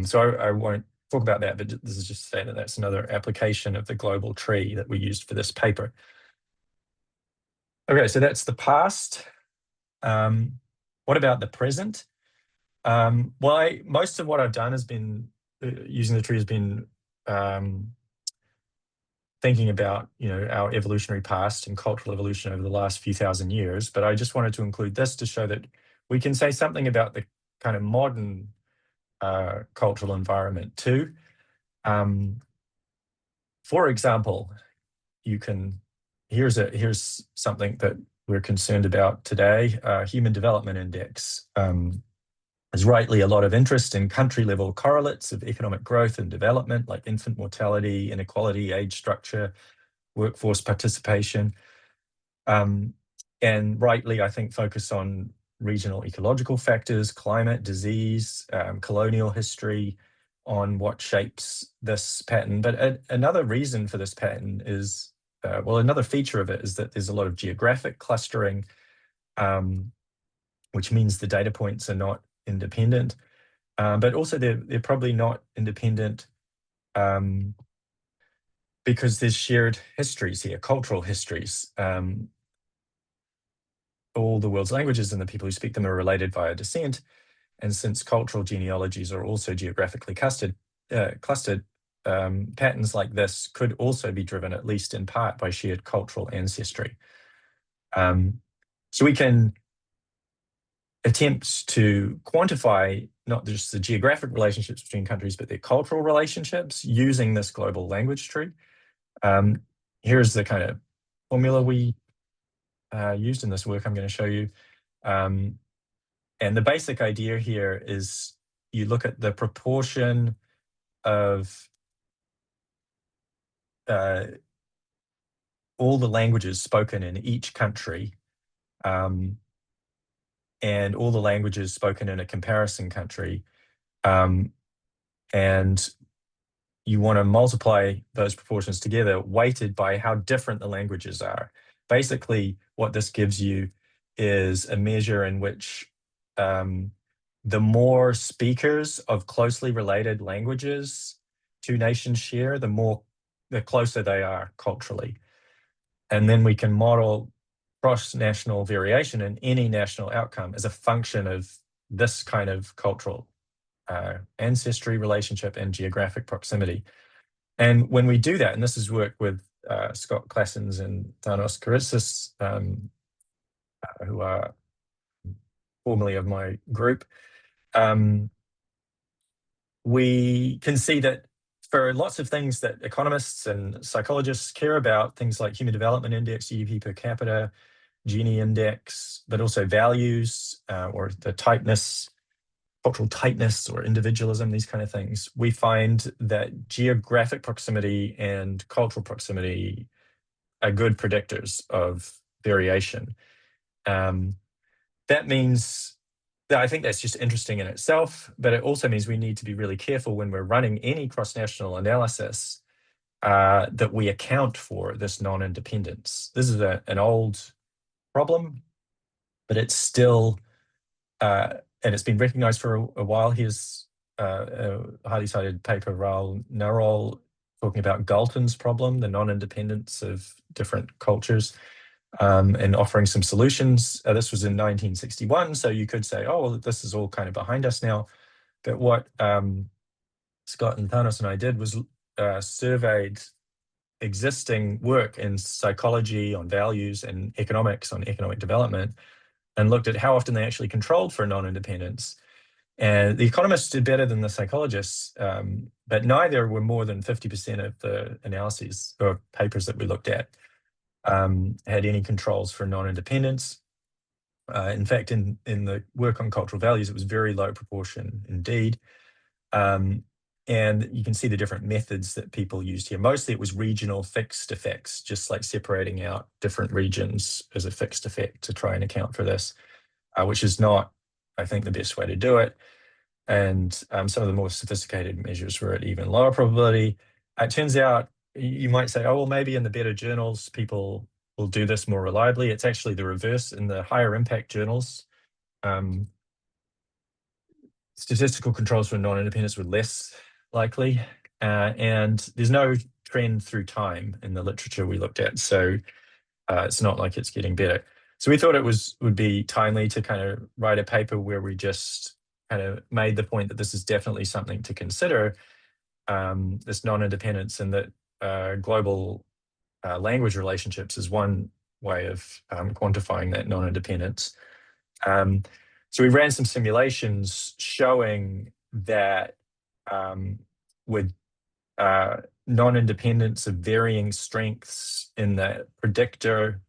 So I won't talk about that, but this is just to say that that's another application of the global tree that we used for this paper. Okay, so that's the past. What about the present? Well, most of what I've done has been using the tree has been thinking about, our evolutionary past and cultural evolution over the last few thousand years. But I just wanted to include this to show that we can say something about the kind of modern cultural environment too. For example, here's something that we're concerned about today. Human Development Index. There's rightly a lot of interest in country-level correlates of economic growth and development, like infant mortality, inequality, age structure, workforce participation, and rightly, I think, focus on regional ecological factors, climate, disease, colonial history, on what shapes this pattern. But another reason for this pattern is, another feature of it is that there's a lot of geographic clustering, which means the data points are not independent, but also they're probably not independent because there's shared histories here, cultural histories. All the world's languages and the people who speak them are related via descent, and since cultural genealogies are also geographically clustered, patterns like this could also be driven, at least in part, by shared cultural ancestry. So we can attempt to quantify not just the geographic relationships between countries, but their cultural relationships using this global language tree. Here's the kind of formula we used in this work I'm going to show you. And the basic idea here is you look at the proportion of all the languages spoken in each country, and all the languages spoken in a comparison country. And you want to multiply those proportions together, weighted by how different the languages are. Basically, what this gives you is a measure in which the more speakers of closely related languages two nations share, the closer they are culturally. And then we can model cross-national variation in any national outcome as a function of this kind of cultural ancestry relationship and geographic proximity. And when we do that, and this is work with Scott Classens and Thanos Karitsis, who are formerly of my group, we can see that for lots of things that economists and psychologists care about, things like Human Development Index, GDP per capita, Gini index, but also values or the tightness, cultural tightness or individualism, these kind of things, we find that geographic proximity and cultural proximity are good predictors of variation. That means that I think that's just interesting in itself, but it also means we need to be really careful when we're running any cross-national analysis that we account for this non-independence. This is an old problem, but it's still, and it's been recognized for a while. Here's a highly cited paper, Raoul Narol, talking about Galton's problem, the non-independence of different cultures, and offering some solutions. This was in 1961, so you could say, oh, well, this is all kind of behind us now. But what Scott and Thanos and I did was surveyed existing work in psychology on values and economics on economic development, and looked at how often they actually controlled for non-independence. And the economists did better than the psychologists, but neither were more than 50% of the analyses or papers that we looked at had any controls for non-independence. In fact, in the work on cultural values, it was very low proportion indeed. And you can see the different methods that people used here. Mostly it was regional fixed effects, just like separating out different regions as a fixed effect to try and account for this, which is not, I think, the best way to do it. And some of the more sophisticated measures were at even lower probability. It turns out, you might say, oh, well, maybe in the better journals, people will do this more reliably. It's actually the reverse. In the higher impact journals, statistical controls for non-independence were less likely. And there's no trend through time in the literature we looked at. So it's not like it's getting better. So we thought it would be timely to kind of write a paper where we just kind of made the point that this is definitely something to consider, this non-independence, and that global language relationships is one way of quantifying that non-independence. So we ran some simulations showing that with non-independence of varying strengths in the predictor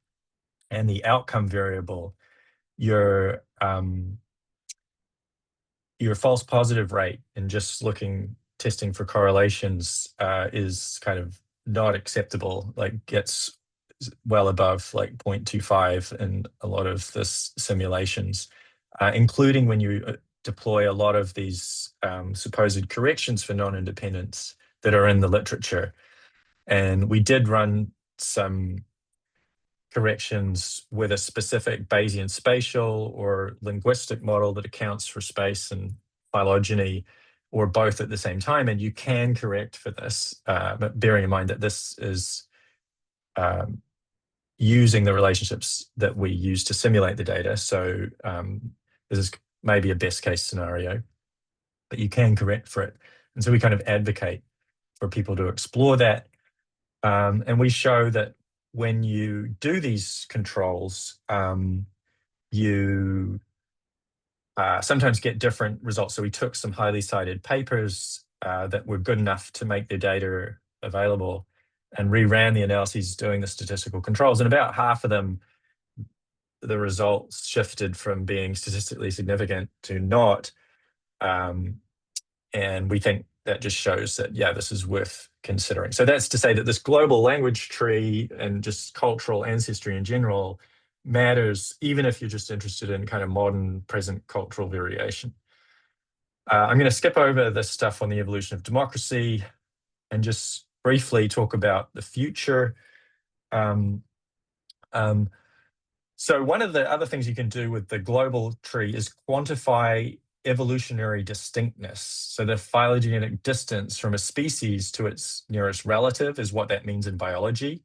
and the outcome variable, your false positive rate in just testing for correlations is kind of not acceptable, like gets well above like 0.25 in a lot of this simulations, including when you deploy a lot of these supposed corrections for non-independence that are in the literature. And we did run some corrections with a specific Bayesian spatial or linguistic model that accounts for space and phylogeny, or both at the same time. And you can correct for this, but bearing in mind that this is using the relationships that we use to simulate the data. So this is maybe a best case scenario, but you can correct for it. And so we kind of advocate for people to explore that. And we show that when you do these controls, you sometimes get different results. So we took some highly cited papers that were good enough to make their data available and reran the analyses doing the statistical controls. And about half of them, the results shifted from being statistically significant to not. And we think that just shows that, yeah, this is worth considering. So that's to say that this global language tree and just cultural ancestry in general matters, even if you're just interested in kind of modern present cultural variation. I'm going to skip over this stuff on the evolution of democracy and just briefly talk about the future. So one of the other things you can do with the global tree is quantify evolutionary distinctness. So the phylogenetic distance from a species to its nearest relative is what that means in biology.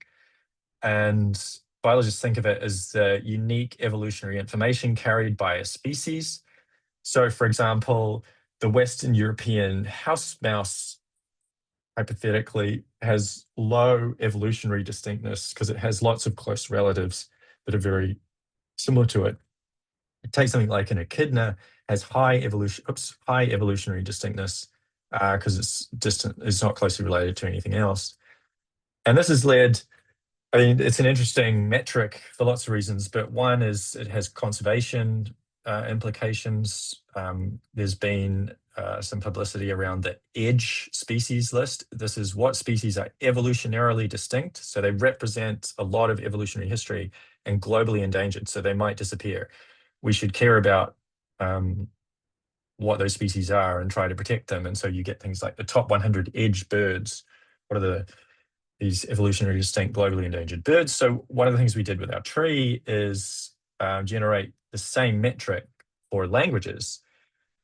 And biologists think of it as the unique evolutionary information carried by a species. So for example, the Western European house mouse hypothetically has low evolutionary distinctness because it has lots of close relatives that are very similar to it. Take something like an echidna, has high evolutionary distinctness because it's not closely related to anything else. And this has led, I mean, it's an interesting metric for lots of reasons, but one is it has conservation implications. There's been some publicity around the EDGE species list. This is what species are evolutionarily distinct. So they represent a lot of evolutionary history and globally endangered, so they might disappear. We should care about what those species are and try to protect them. And so you get things like the top 100 EDGE birds. What are these evolutionary distinct globally endangered birds? So one of the things we did with our tree is generate the same metric for languages.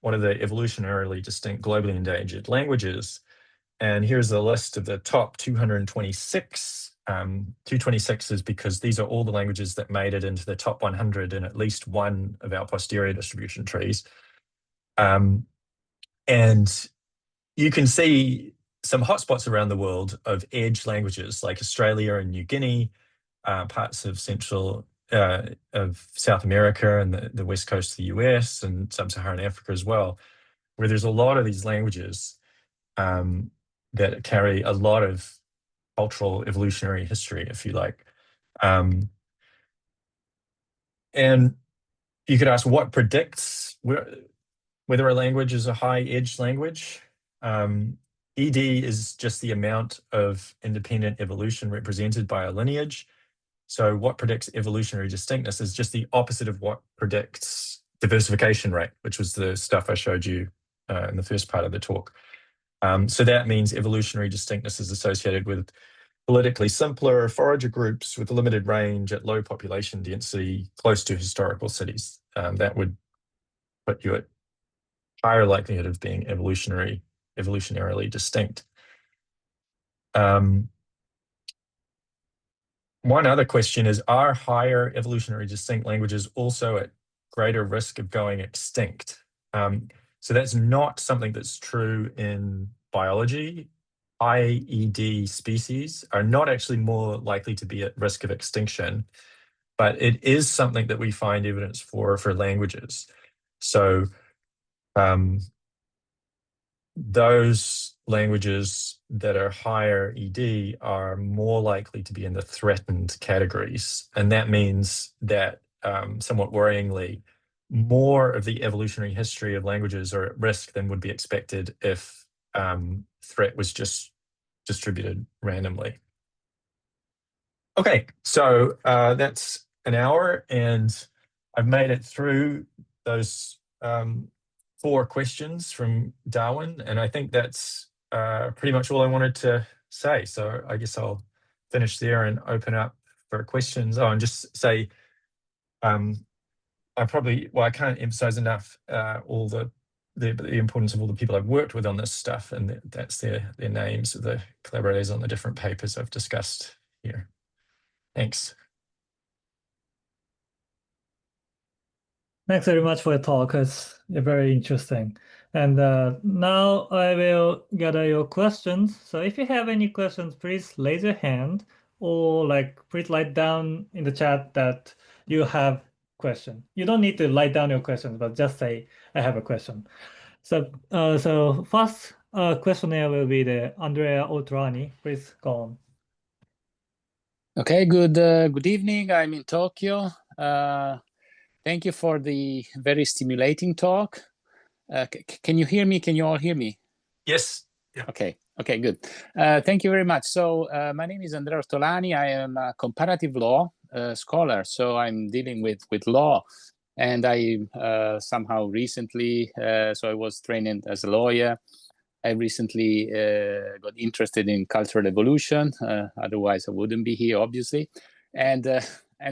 What are the evolutionarily distinct globally endangered languages? And here's the list of the top 226. 226 is because these are all the languages that made it into the top 100 in at least one of our posterior distribution trees. And you can see some hotspots around the world of edge languages like Australia and New Guinea, parts of of South America and the west coast of the US and sub-Saharan Africa as well, where there's a lot of these languages that carry a lot of cultural evolutionary history, if you like. And you could ask what predicts whether a language is a high edge language. ED is just the amount of independent evolution represented by a lineage. So what predicts evolutionary distinctness is just the opposite of what predicts diversification rate, which was the stuff I showed you in the first part of the talk. So that means evolutionary distinctness is associated with politically simpler forager groups with a limited range at low population density close to historical cities. That would put you at higher likelihood of being evolutionarily distinct. One other question is, are higher evolutionary distinct languages also at greater risk of going extinct? So that's not something that's true in biology. IED species are not actually more likely to be at risk of extinction, but it is something that we find evidence for languages. So those languages that are higher ED are more likely to be in the threatened categories. And that means that, somewhat worryingly, more of the evolutionary history of languages are at risk than would be expected if threat was just distributed randomly. Okay, so that's an hour, and I've made it through those 4 questions from Darwin, and I think that's pretty much all I wanted to say. So I guess I'll finish there and open up for questions. Oh, and just say, I can't emphasize enough all the importance of all the people I've worked with on this stuff, and that's their names of the collaborators on the different papers I've discussed here. Thanks. Thanks very much for your talk. It's very interesting. And now I will gather your questions. So if you have any questions, please raise your hand or please write down in the chat that you have question. You don't need to write down your questions, but just say, I have a question. So first questionnaire will be the Andrea Otrani. Please go on. Okay, good evening. I'm in Tokyo. Thank you for the very stimulating talk. Can you hear me? Can you all hear me? Yes. Yeah. Okay, good. Thank you very much. So my name is Andrea Ortolani. I am a comparative law scholar, so I'm dealing with law. And I somehow recently, so I was trained as a lawyer. I recently got interested in cultural evolution. Otherwise, I wouldn't be here, obviously. And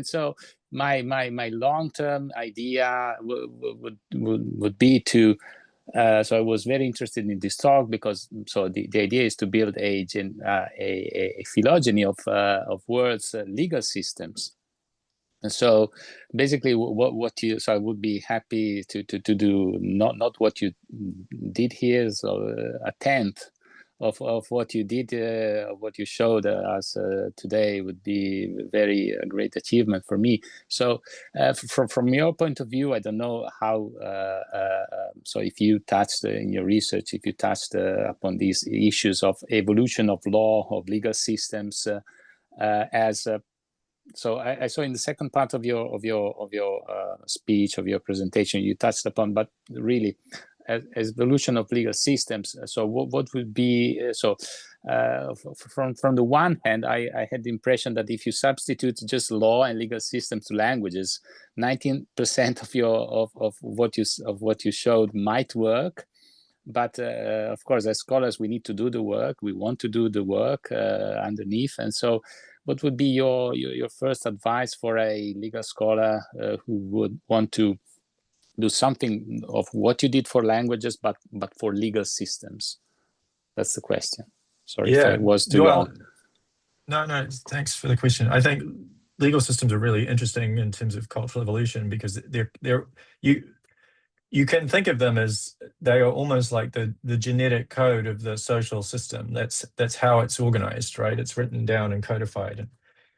so my long-term idea would be to. So I was very interested in this talk because the idea is to build a phylogeny of words, legal systems. And so basically so I would be happy to do not what you did here, so a tenth of what you did, what you showed us today would be very great achievement for me. So from your point of view, I don't know how, so if you touched in your research, if you touched upon these issues of evolution of law, of legal systems as so I saw in the second part of your speech, of your presentation, you touched upon, but really as evolution of legal systems. So what would be from the one hand, I had the impression that if you substitute just law and legal systems to languages, 19% of what you showed might work. But of course, as scholars, we need to do the work. We want to do the work underneath. And so what would be your first advice for a legal scholar who would want to do something of what you did for languages, but for legal systems? That's the question. Sorry if I was too long. No, thanks for the question. I think legal systems are really interesting in terms of cultural evolution because you can think of them as they are almost like the genetic code of the social system. That's how it's organized, right? It's written down and codified. And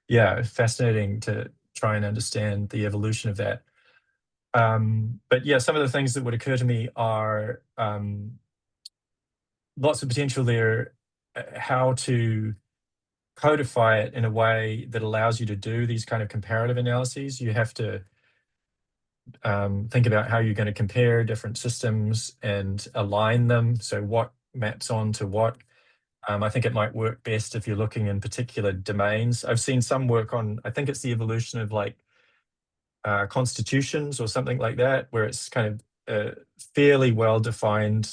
yeah, fascinating to try and understand the evolution of that. But yeah, some of the things that would occur to me are lots of potential there, how to codify it in a way that allows you to do these kind of comparative analyses. You have to think about how you're going to compare different systems and align them. So what maps on to what. I think it might work best if you're looking in particular domains. I've seen some work on, I think it's the evolution of like constitutions or something like that, where it's kind of a fairly well-defined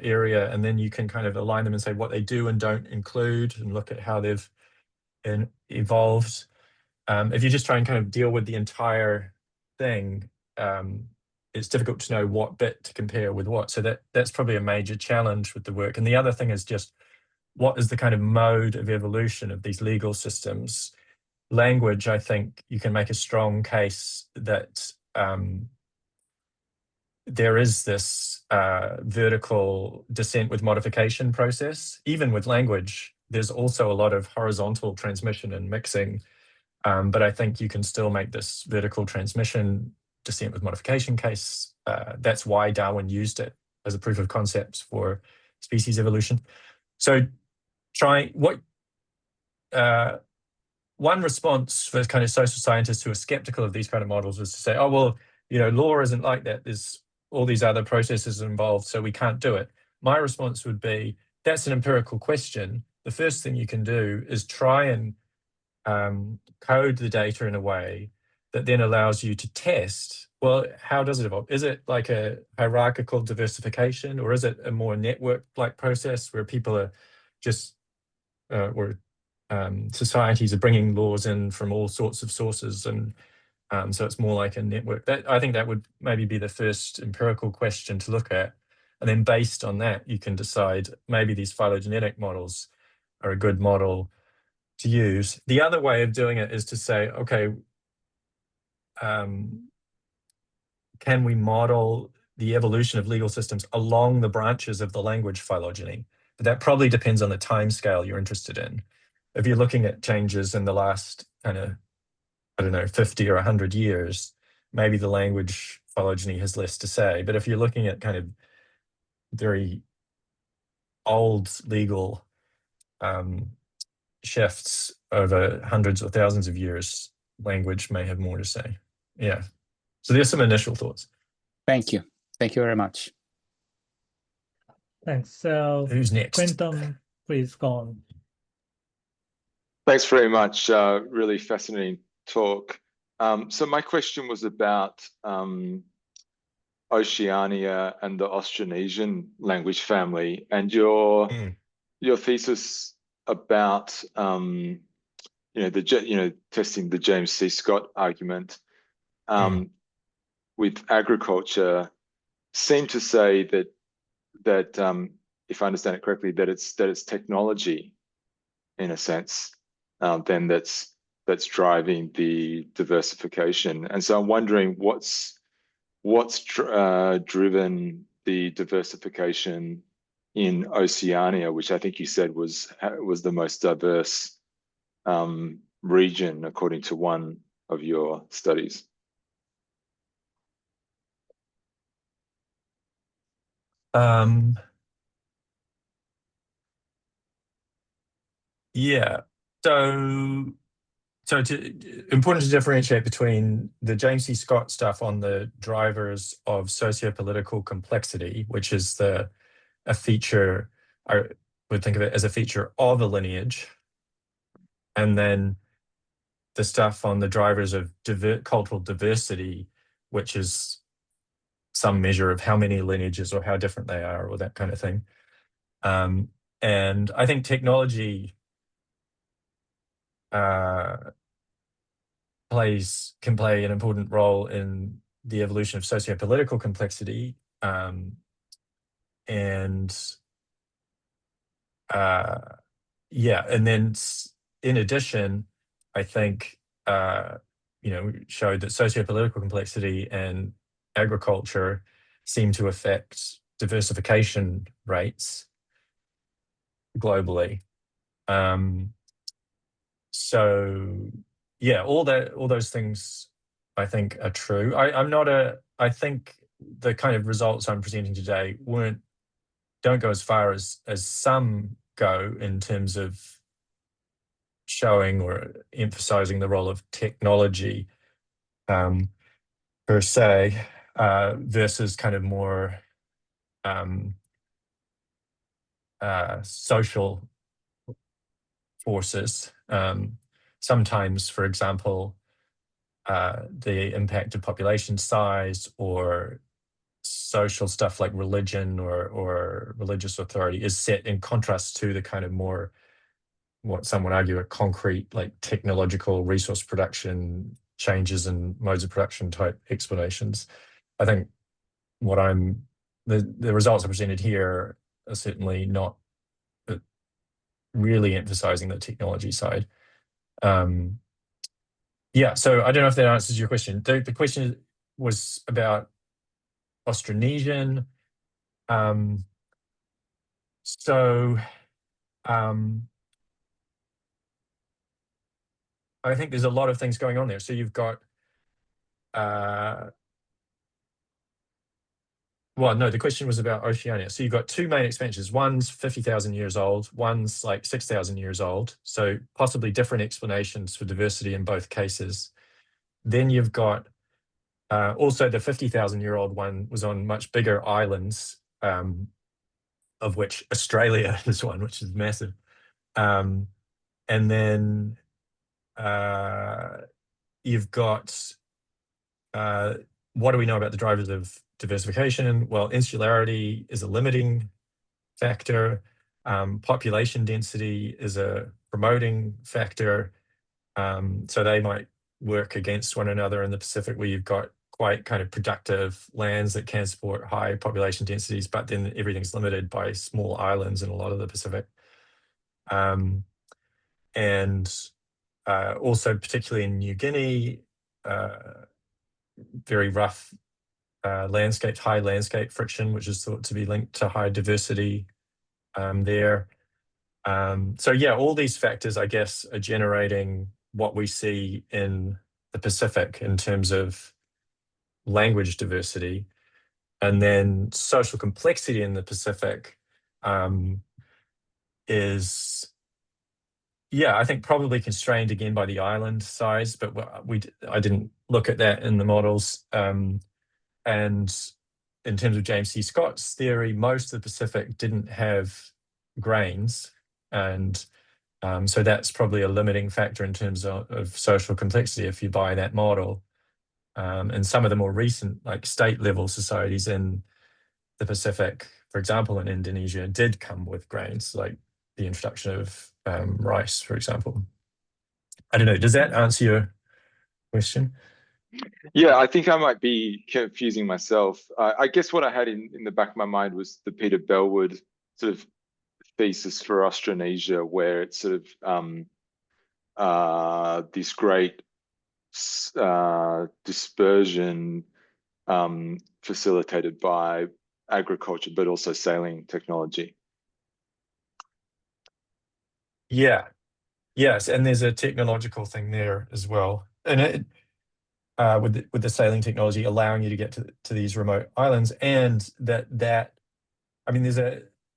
area, and then you can kind of align them and say what they do and don't include and look at how they've evolved. If you just try and kind of deal with the entire thing, it's difficult to know what bit to compare with what. So that's probably a major challenge with the work. And the other thing is just what is the kind of mode of evolution of these legal systems? Language, I think you can make a strong case that there is this vertical descent with modification process. Even with language, there's also a lot of horizontal transmission and mixing. But I think you can still make this vertical transmission descent with modification case. That's why Darwin used it as a proof of concept for species evolution. So one response for kind of social scientists who are skeptical of these kind of models was to say, oh, well, law isn't like that. There's all these other processes involved, so we can't do it. My response would be, that's an empirical question. The first thing you can do is try and code the data in a way that then allows you to test, well, how does it evolve? Is it like a hierarchical diversification, or is it a more network-like process where people are just, societies are bringing laws in from all sorts of sources, and so it's more like a network? I think that would maybe be the first empirical question to look at. And then based on that, you can decide maybe these phylogenetic models are a good model to use. The other way of doing it is to say, okay, can we model the evolution of legal systems along the branches of the language phylogeny? But that probably depends on the time scale you're interested in. If you're looking at changes in the last kind of, 50 or 100 years, maybe the language phylogeny has less to say. But if you're looking at kind of very old legal shifts over hundreds or thousands of years, language may have more to say. Yeah. So there's some initial thoughts. Thank you. Thank you very much. Thanks. So who's next? Quentin, please go on. Thanks very much. Really fascinating talk. So my question was about Oceania and the Austronesian language family, and your thesis about testing the James C. Scott argument with agriculture seemed to say that if I understand it correctly, that it's technology, in a sense, then that's driving the diversification. And so I'm wondering what's driven the diversification in Oceania, which I think you said was the most diverse region according to one of your studies. Yeah. So important to differentiate between the James C. Scott stuff on the drivers of sociopolitical complexity, which is a feature, I would think of it as a feature of a lineage, and then the stuff on the drivers of cultural diversity, which is some measure of how many lineages or how different they are, or that kind of thing. And I think technology can play an important role in the evolution of sociopolitical complexity, and then in addition, I think showed that sociopolitical complexity and agriculture seem to affect diversification rates globally. So yeah, all those things I think are true. I think the kind of results I'm presenting today don't go as far as some go in terms of showing or emphasizing the role of technology per se, versus kind of more social forces. Sometimes, for example, the impact of population size or social stuff like religion or religious authority is set in contrast to the kind of more, what some would argue, are concrete, like technological resource production changes and modes of production type explanations. I think the results I presented here are certainly not really emphasizing the technology side. Yeah, so I don't know if that answers your question. The question was about Austronesian. I think there's a lot of things going on there. So you've got, well, no, the question was about Oceania. So you've got two main expansions. One's 50,000 years old, one's like 6,000 years old. So possibly different explanations for diversity in both cases. Then you've got also the 50,000-year-old one was on much bigger islands, of which Australia is one, which is massive. And then you've got, what do we know about the drivers of diversification? Well, insularity is a limiting factor. Population density is a promoting factor. So they might work against one another in the Pacific, where you've got quite kind of productive lands that can support high population densities, but then everything's limited by small islands in a lot of the Pacific. And also, particularly in New Guinea, very rough landscape, high landscape friction, which is thought to be linked to high diversity there. So yeah, all these factors, I guess, are generating what we see in the Pacific in terms of language diversity. And then social complexity in the Pacific is, yeah, I think probably constrained again by the island size, but I didn't look at that in the models. And in terms of James C. Scott's theory, most of the Pacific didn't have grains. And so that's probably a limiting factor in terms of social complexity if you buy that model. And some of the more recent, like state level societies in the Pacific, for example, in Indonesia, did come with grains, like the introduction of rice, for example. I don't know, does that answer your question? Yeah, I think I might be confusing myself. I guess what I had in the back of my mind was the Peter Bellwood sort of thesis for Australasia, where it's sort of this great dispersion facilitated by agriculture, but also sailing technology. Yeah, yes, and there's a technological thing there as well, and it with the sailing technology allowing you to get to these remote islands, and that I mean,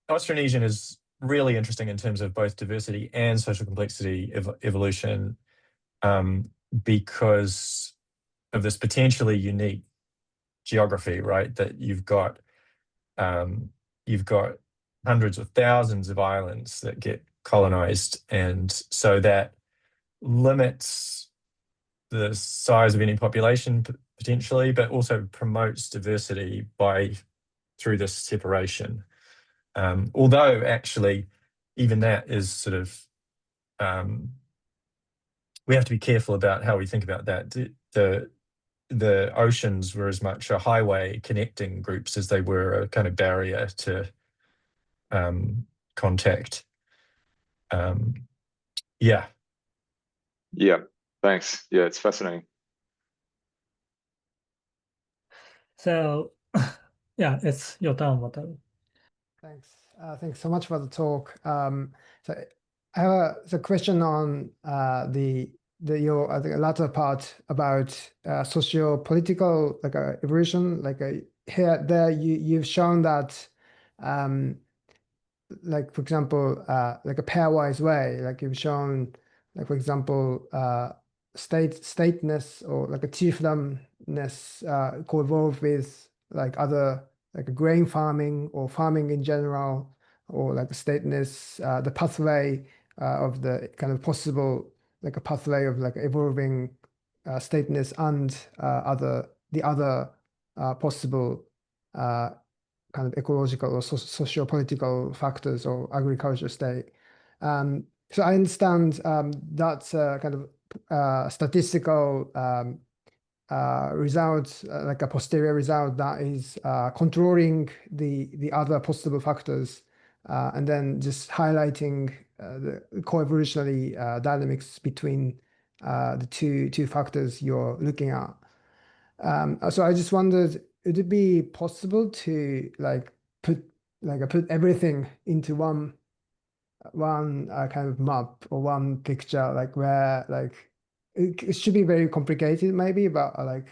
Austronesian is really interesting in terms of both diversity and social complexity evolution, because of this potentially unique geography, right? That you've got hundreds of thousands of islands that get colonized, and so that limits the size of any population potentially, but also promotes diversity through this separation. Although actually, even that is sort of, we have to be careful about how we think about that. The oceans were as much a highway connecting groups as they were a kind of barrier to contact. Yeah. Yeah, thanks. Yeah, it's fascinating. So yeah, it's your turn, Wataru. Thanks. Thanks so much for the talk. So I have a question on your I think, latter part about socio-political evolution. Here there you've shown that like for example like a pairwise way, like you've shown like for example stateless or like a chiefdomness co-evolve with like other like grain farming or farming in general, or like stateless the pathway of the kind of possible like a pathway of like evolving stateless and the other possible kind of ecological or socio-political factors or agriculture state. So I understand that's kind of statistical result, like a posterior result that is controlling the other possible factors, and then just highlighting the coevolutionary dynamics between the two factors you're looking at. So I just wondered, would it be possible to put everything into one kind of map or one picture, like where like it should be very complicated maybe, but like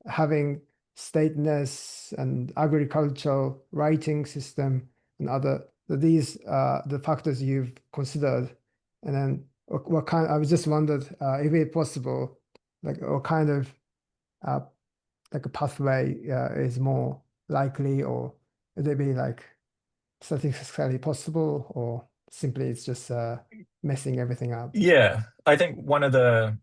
having stateless and agricultural writing system and other these the factors you've considered, and then what kind I was just wondered if it's possible, like what kind of like a pathway is more likely, or would it be like statistically possible, or simply it's just messing everything up? Yeah, I think one of the,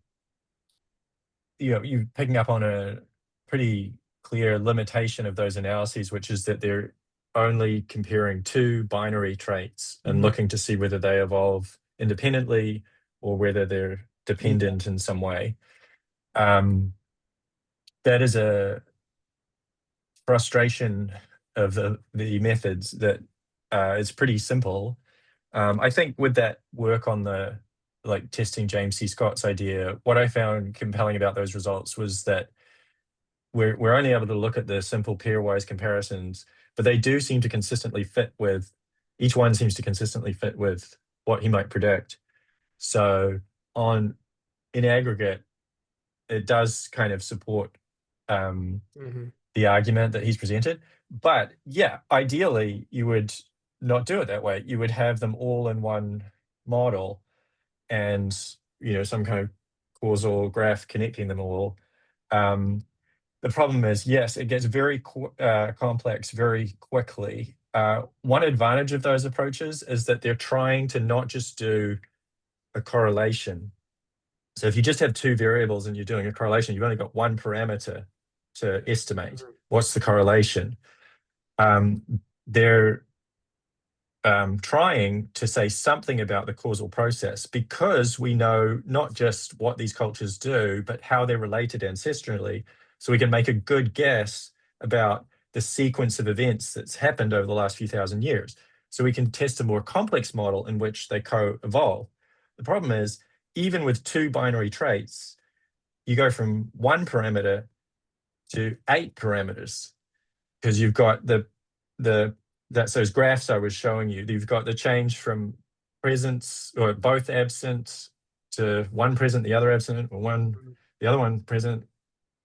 you're picking up on a pretty clear limitation of those analyses, which is that they're only comparing two binary traits and looking to see whether they evolve independently or whether they're dependent in some way. That is a frustration of the methods that is pretty simple. I think with that work on the testing James C. Scott's idea, what I found compelling about those results was that we're only able to look at the simple pairwise comparisons, but they do seem to consistently fit with, each one seems to consistently fit with what he might predict. So in aggregate, it does kind of support the argument that he's presented. But yeah, ideally, you would not do it that way. You would have them all in one model and, some kind of causal graph connecting them all. The problem is, yes, it gets very complex very quickly. One advantage of those approaches is that they're trying to not just do a correlation. So if you just have two variables and you're doing a correlation, you've only got one parameter to estimate. What's the correlation? They're trying to say something about the causal process, because we know not just what these cultures do, but how they're related ancestrally. So we can make a good guess about the sequence of events that's happened over the last few thousand years. So we can test a more complex model in which they co-evolve. The problem is, even with two binary traits, you go from one parameter to 8 parameters, because you've got that's those graphs I was showing you. You've got the change from presence or both absent to one present, the other absent, or the other one present,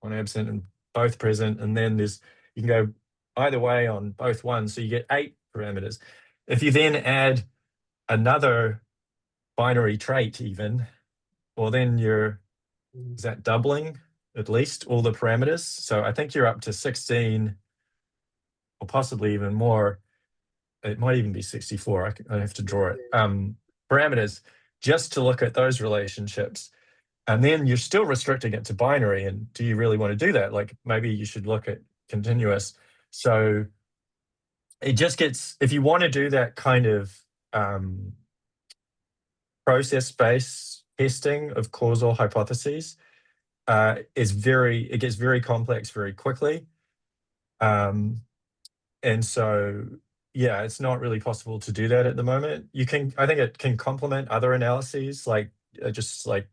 one absent, and both present. And then you can go either way on both ones. So you get 8 parameters. If you then add another binary trait even, well, then is that doubling at least all the parameters? So I think you're up to 16 or possibly even more. It might even be 64. I have to draw it. Parameters just to look at those relationships. And then you're still restricting it to binary. And do you really want to do that? Like, maybe you should look at continuous. So it just gets, if you want to do that kind of process-based testing of causal hypotheses, it gets very complex very quickly. And so, yeah, it's not really possible to do that at the moment. I think it can complement other analyses, just like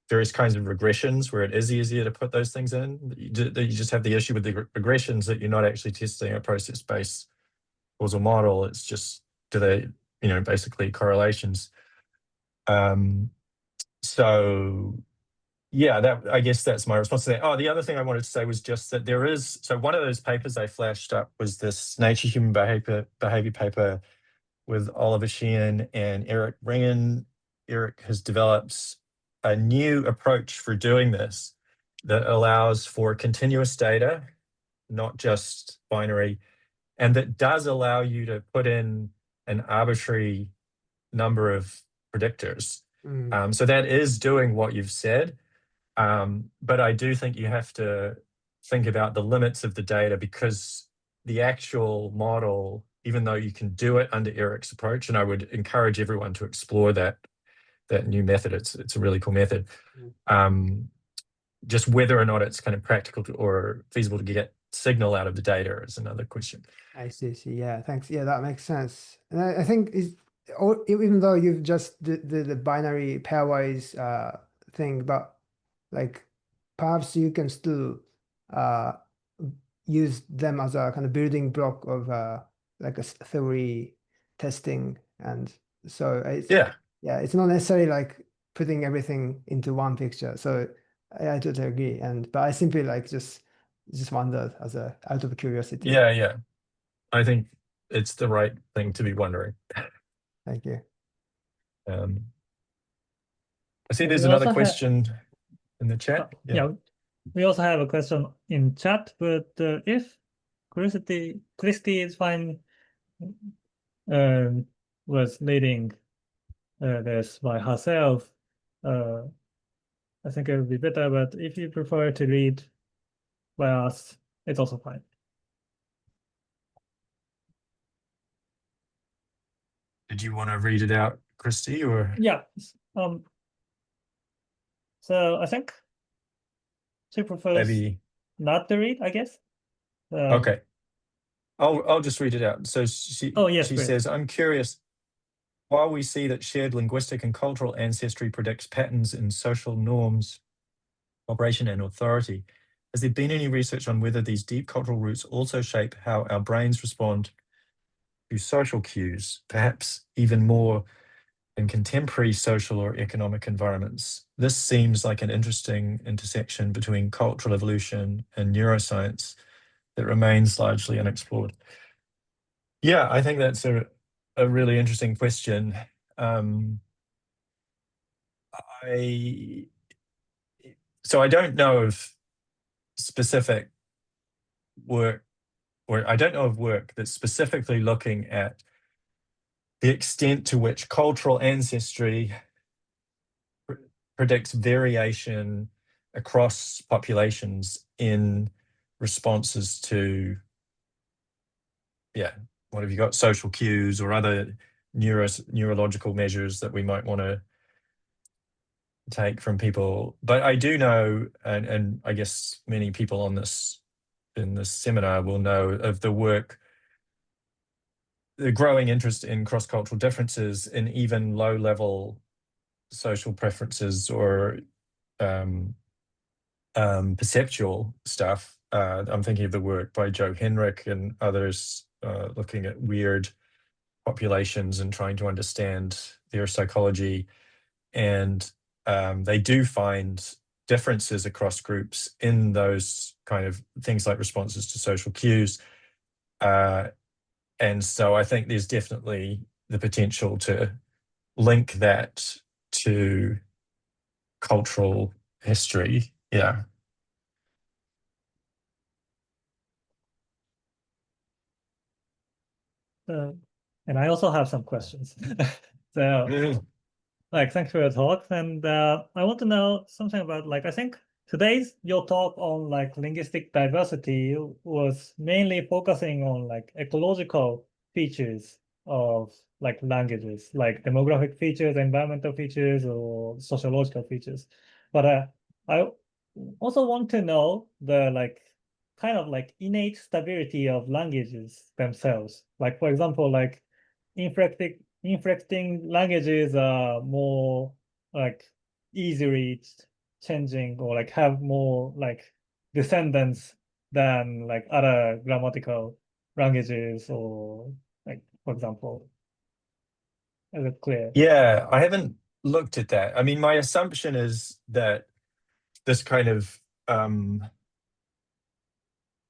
various kinds of regressions where it is easier to put those things in. You just have the issue with the regressions that you're not actually testing a process-based causal model. It's just, do they, basically correlations. So yeah, I guess that's my response to that. Oh, the other thing I wanted to say was just that so one of those papers I flashed up was this Nature Human Behavior paper with Oliver Sheehan and Eric Ringen. Eric has developed a new approach for doing this that allows for continuous data, not just binary, and that does allow you to put in an arbitrary number of predictors. So that is doing what you've said. But I do think you have to think about the limits of the data, because the actual model, even though you can do it under Eric's approach, and I would encourage everyone to explore that new method. It's a really cool method. Just whether or not it's kind of practical or feasible to get signal out of the data is another question. I see. Yeah, thanks. Yeah, that makes sense. And I think even though you've just did the binary pairwise thing, but like perhaps you can still use them as a kind of building block of like a theory testing, and so it's not necessarily like putting everything into one picture. So I totally agree. But I simply like just wondered out of curiosity. Yeah. I think it's the right thing to be wondering. Thank you. I see there's another question in the chat. Yeah, we also have a question in chat, but if Christy is fine was leading this by herself, I think it would be better, but if you prefer to read by us, it's also fine. Did you want to read it out, Christy, or? Yeah. So I think she prefers not to read, I guess. Okay. I'll just read it out. So she says, I'm curious, while we see that shared linguistic and cultural ancestry predicts patterns in social norms, operation, and authority, has there been any research on whether these deep cultural roots also shape how our brains respond to social cues, perhaps even more in contemporary social or economic environments? This seems like an interesting intersection between cultural evolution and neuroscience that remains largely unexplored. Yeah, I think that's a really interesting question. So I don't know of specific work, or I don't know of work that's specifically looking at the extent to which cultural ancestry predicts variation across populations in responses to, what have you got, social cues or other neurological measures that we might want to take from people. But I do know, and I guess many people in this seminar will know of the work, the growing interest in cross-cultural differences in even low-level social preferences or perceptual stuff. I'm thinking of the work by Joe Henrich and others looking at weird populations and trying to understand their psychology. And they do find differences across groups in those kind of things like responses to social cues. And so I think there's definitely the potential to link that to cultural history. Yeah. And I also have some questions. So, thanks for your talk. And I want to know something about, I think your talk on linguistic diversity was mainly focusing on ecological features of languages, like demographic features, environmental features, or sociological features. But I also want to know the kind of innate stability of languages themselves. For example, inflecting languages are more easily changing or like have more like descendants than like other grammatical languages, or like, for example, is it clear? Yeah, I haven't looked at that. I mean, my assumption is that this kind of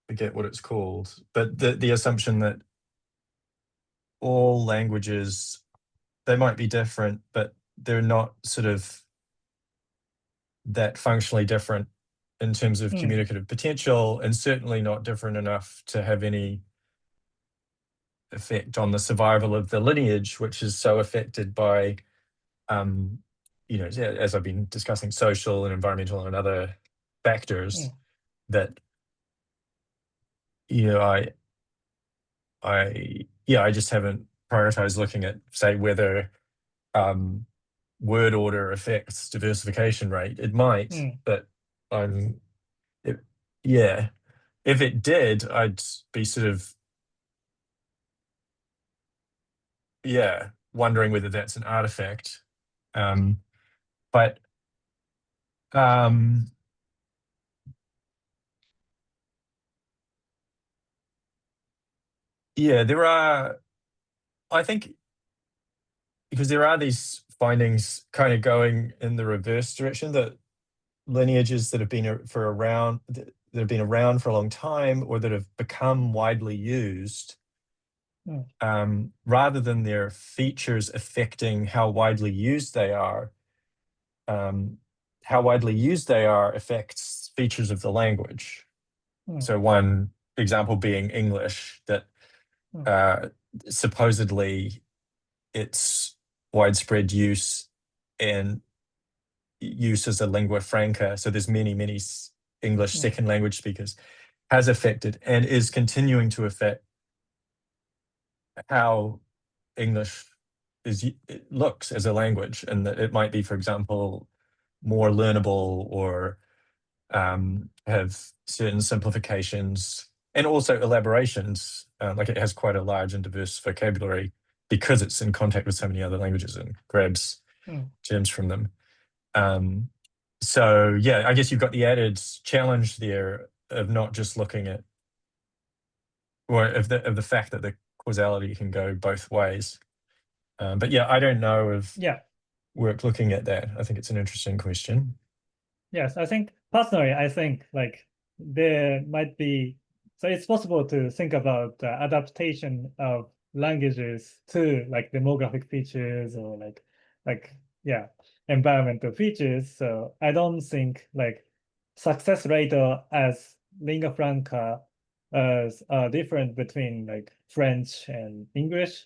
forget what it's called, but the assumption that all languages, they might be different, but they're not sort of that functionally different in terms of communicative potential, and certainly not different enough to have any effect on the survival of the lineage, which is so affected by, you know, as I've been discussing, social and environmental and other factors that, you know, I just haven't prioritized looking at, say, whether word order affects diversification rate. It might, but yeah, if it did, I'd be sort of, yeah, wondering whether that's an artifact. But yeah, there are, I think, because there are these findings kind of going in the reverse direction, that lineages that have been around for a long time, or that have become widely used, rather than their features affecting how widely used they are, affects features of the language. So one example being English, that supposedly its widespread use and use as a lingua franca, so there's many English second language speakers, has affected and is continuing to affect how English it looks as a language, and that it might be, for example, more learnable, or have certain simplifications and also elaborations. Like it has quite a large and diverse vocabulary because it's in contact with so many other languages and grabs terms from them. So yeah, I guess you've got the added challenge there of not just looking at, or of the fact that the causality can go both ways. But yeah, I don't know of work looking at that. I think it's an interesting question. Yes, I think personally, I think like there might be, so it's possible to think about adaptation of languages to like demographic features, or like environmental features. So I don't think like success rate as lingua franca as different between like French and English.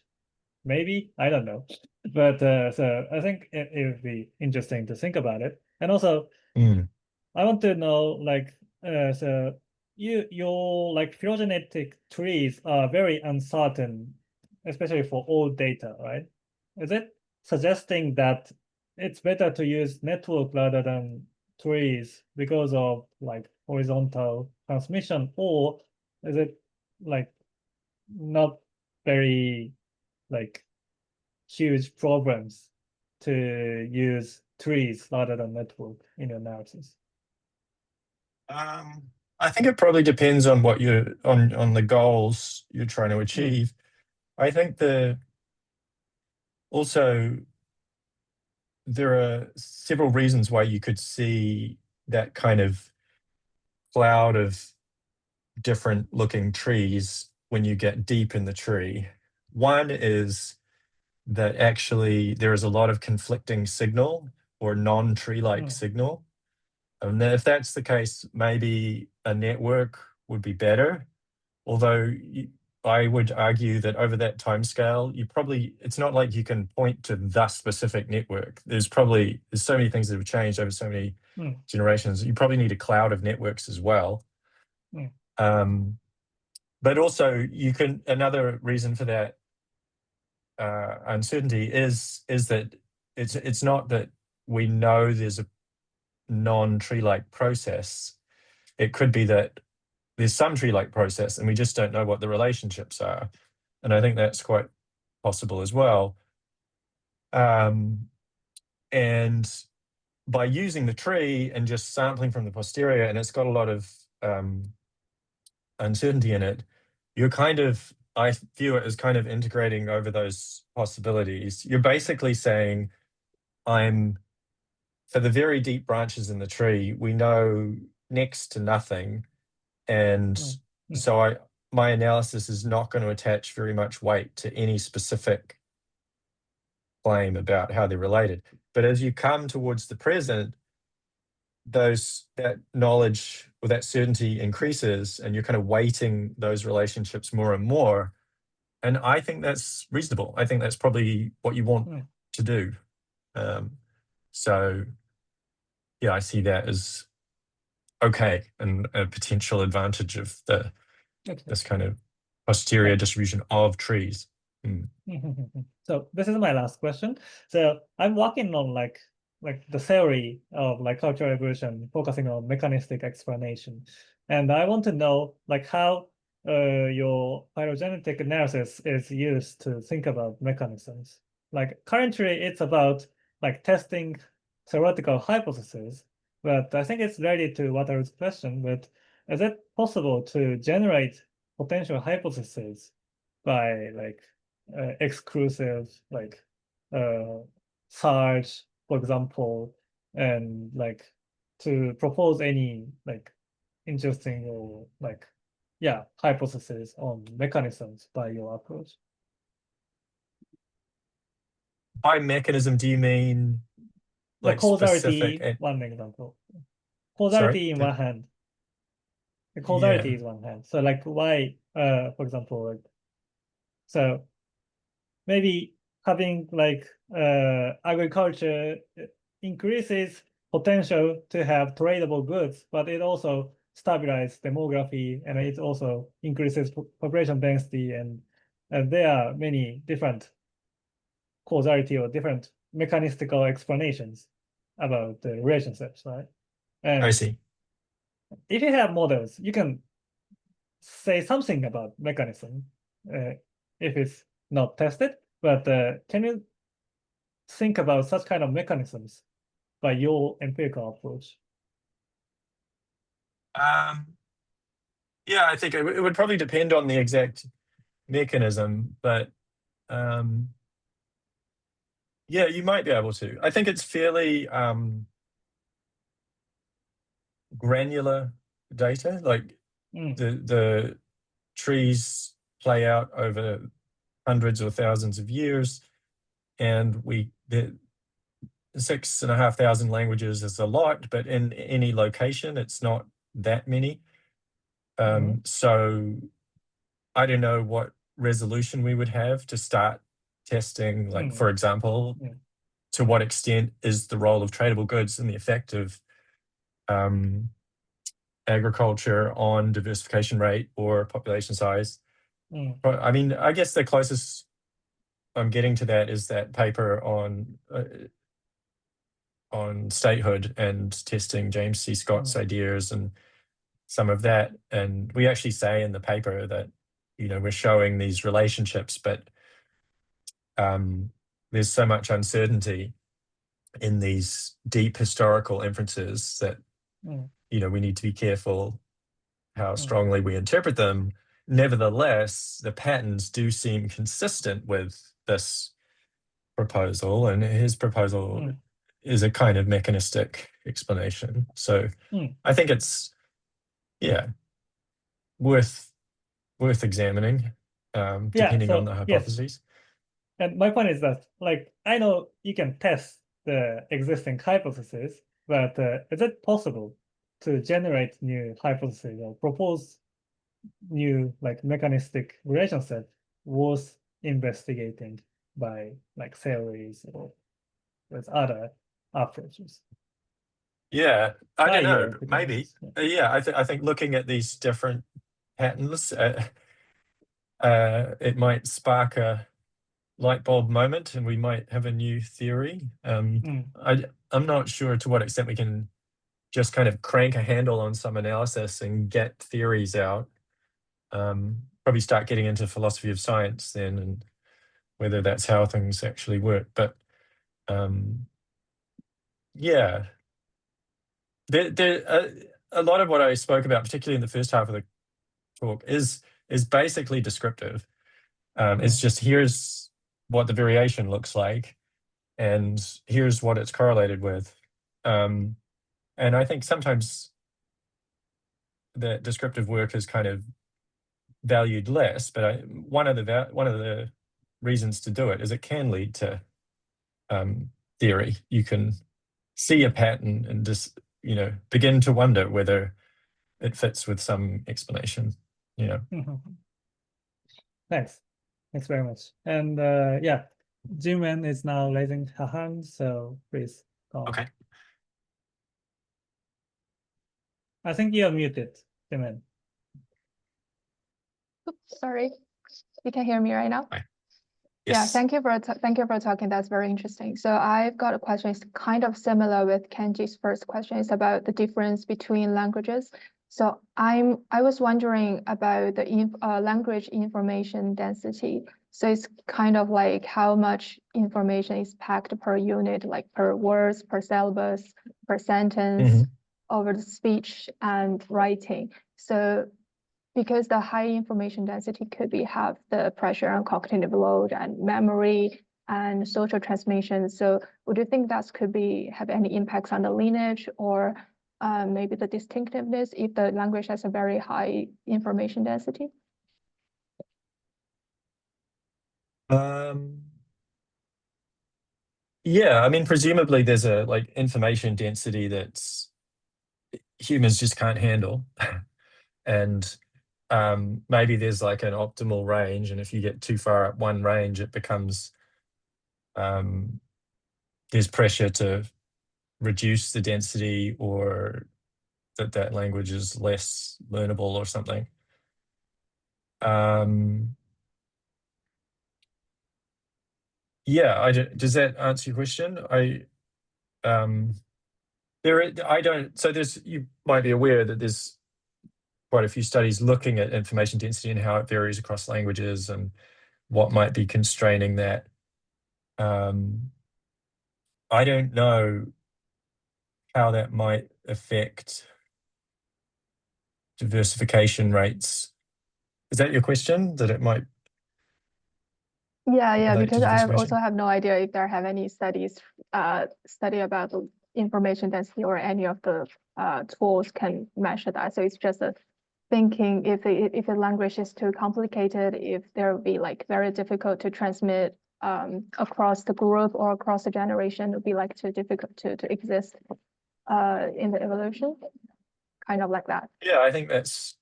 Maybe, I don't know. But so I think it would be interesting to think about it. And also, I want to know, like, so your like phylogenetic trees are very uncertain, especially for old data, right? Is it suggesting that it's better to use network rather than trees because of like horizontal transmission, or is it like not very like huge problems to use trees rather than network in your analysis? I think it probably depends on what you're on the goals you're trying to achieve. I think also there are several reasons why you could see that kind of cloud of different looking trees when you get deep in the tree. One is that actually there is a lot of conflicting signal, or non-tree-like signal. And if that's the case, maybe a network would be better. Although I would argue that over that timescale, it's not like you can point to the specific network. There's so many things that have changed over so many generations. You probably need a cloud of networks as well. But also, another reason for that uncertainty is that it's not that we know there's a non-tree-like process. It could be that there's some tree-like process and we just don't know what the relationships are. And I think that's quite possible as well. And by using the tree and just sampling from the posterior, and it's got a lot of uncertainty in it, you're kind of, I view it as kind of integrating over those possibilities. You're basically saying, for the very deep branches in the tree, we know next to nothing. And so my analysis is not going to attach very much weight to any specific claim about how they're related. But as you come towards the present, that knowledge or that certainty increases, and you're kind of weighting those relationships more and more. And I think that's reasonable. I think that's probably what you want to do. So yeah, I see that as okay, and a potential advantage of this kind of posterior distribution of trees. So this is my last question. So I'm working on like the theory of like cultural evolution, focusing on mechanistic explanation, and I want to know like how your phylogenetic analysis is used to think about mechanisms. Like currently, it's about like testing theoretical hypotheses, but I think it's related to Wataru's question. But is it possible to generate potential hypotheses by like exclusive like search, for example, and like to propose any like interesting or like hypothesis on mechanisms by your approach? By mechanism, do you mean The like causality, specific? one example. Causality in one hand. The causality is one hand. So like why, for example, like, so maybe having like agriculture increases potential to have tradable goods, but it also stabilizes demography, and it also increases population density, and there are many different causality or different mechanistical explanations about the relationships, right? And I see. if you have models, you can say something about mechanism if it's not tested, but can you think about such kind of mechanisms by your empirical approach? Yeah, I think it would probably depend on the exact mechanism, but yeah, you might be able to. I think it's fairly granular data, like the trees play out over hundreds or thousands of years, and the 6,500 languages is a lot, but in any location, it's not that many. So I don't know what resolution we would have to start testing, like, for example, to what extent is the role of tradable goods and the effect of agriculture on diversification rate or population size. But I mean, I guess the closest I'm getting to that is that paper on statehood and testing James C. Scott's ideas and some of that. And we actually say in the paper that, you know, we're showing these relationships, but there's so much uncertainty in these deep historical inferences that, you know, we need to be careful how strongly we interpret them. Nevertheless, the patterns do seem consistent with this proposal, and his proposal is a kind of mechanistic explanation. So I think it's, yeah, worth examining, depending on the hypotheses. Yes. And my point is that, like, I know you can test the existing hypothesis, but is it possible to generate new hypotheses or propose new, like, mechanistic relationship worth investigating by, like, theories or with other approaches? Yeah, I don't know, your maybe. hypothesis. Yeah, I think looking at these different patterns, it might spark a light bulb moment, and we might have a new theory. I'm not sure to what extent we can just kind of crank a handle on some analysis and get theories out. Probably start getting into philosophy of science then, and whether that's how things actually work. But yeah, A lot of what I spoke about, particularly in the first half of the talk, is basically descriptive. It's just, here's what the variation looks like, and here's what it's correlated with. And I think sometimes that descriptive work is kind of valued less, but one of the reasons to do it is it can lead to theory. You can see a pattern and just, begin to wonder whether it fits with some explanation. Thanks very much. And yeah, Jimin is now raising her hand, so please go on. Okay. I think you're muted, Jimin. Oops, sorry, you can hear me right now? Hi. Yeah, Yes. thank you for talking. That's very interesting. So I've got a question. It's kind of similar with Kenji's first question. It's about the difference between languages. So I was wondering about the language information density. So it's kind of like how much information is packed per unit, like per words, per syllabus, per sentence, over the speech and writing. So because the high information density could have the pressure on cognitive load and memory and social transmission. So would you think that could have any impacts on the lineage or maybe the distinctiveness if the language has a very high information density? Yeah, I mean, presumably there's a information density that's humans just can't handle. And maybe there's an optimal range, and if you get too far up one range, it becomes there's pressure to reduce the density, or that language is less learnable or something. Yeah, does that answer your question? You might be aware that there's quite a few studies looking at information density and how it varies across languages and what might be constraining that. I don't know how that might affect diversification rates. Is that your question? That it might? Yeah, relate to because I diversification? also have no idea if there have any studies study about the information density or any of the tools can measure that. So it's just a thinking if a language is too complicated, if there will be very difficult to transmit across the group or across the generation, it would be too difficult to exist in the evolution, kind of like that. Yeah, I think that's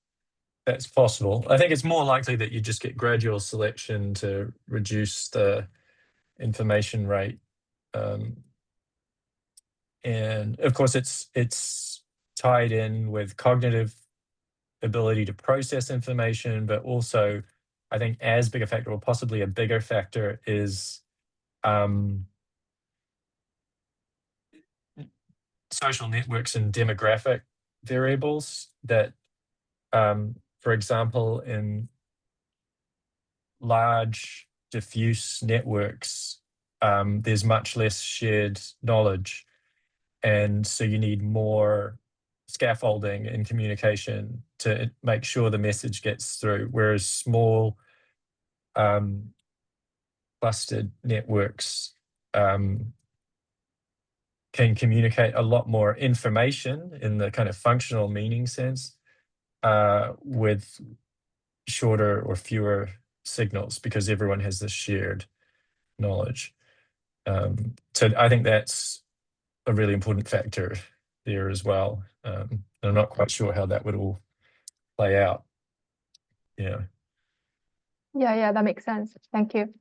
possible. I think it's more likely that you just get gradual selection to reduce the information rate. And of course, it's tied in with cognitive ability to process information, but also I think as big a factor, or possibly a bigger factor, is social networks and demographic variables that, for example, in large diffuse networks, there's much less shared knowledge. And so you need more scaffolding in communication to make sure the message gets through, whereas small clustered networks can communicate a lot more information in the kind of functional meaning sense with shorter or fewer signals, because everyone has this shared knowledge. So I think that's a really important factor there as well. I'm not quite sure how that would all play out. Yeah. Yeah, that makes sense. Thank you.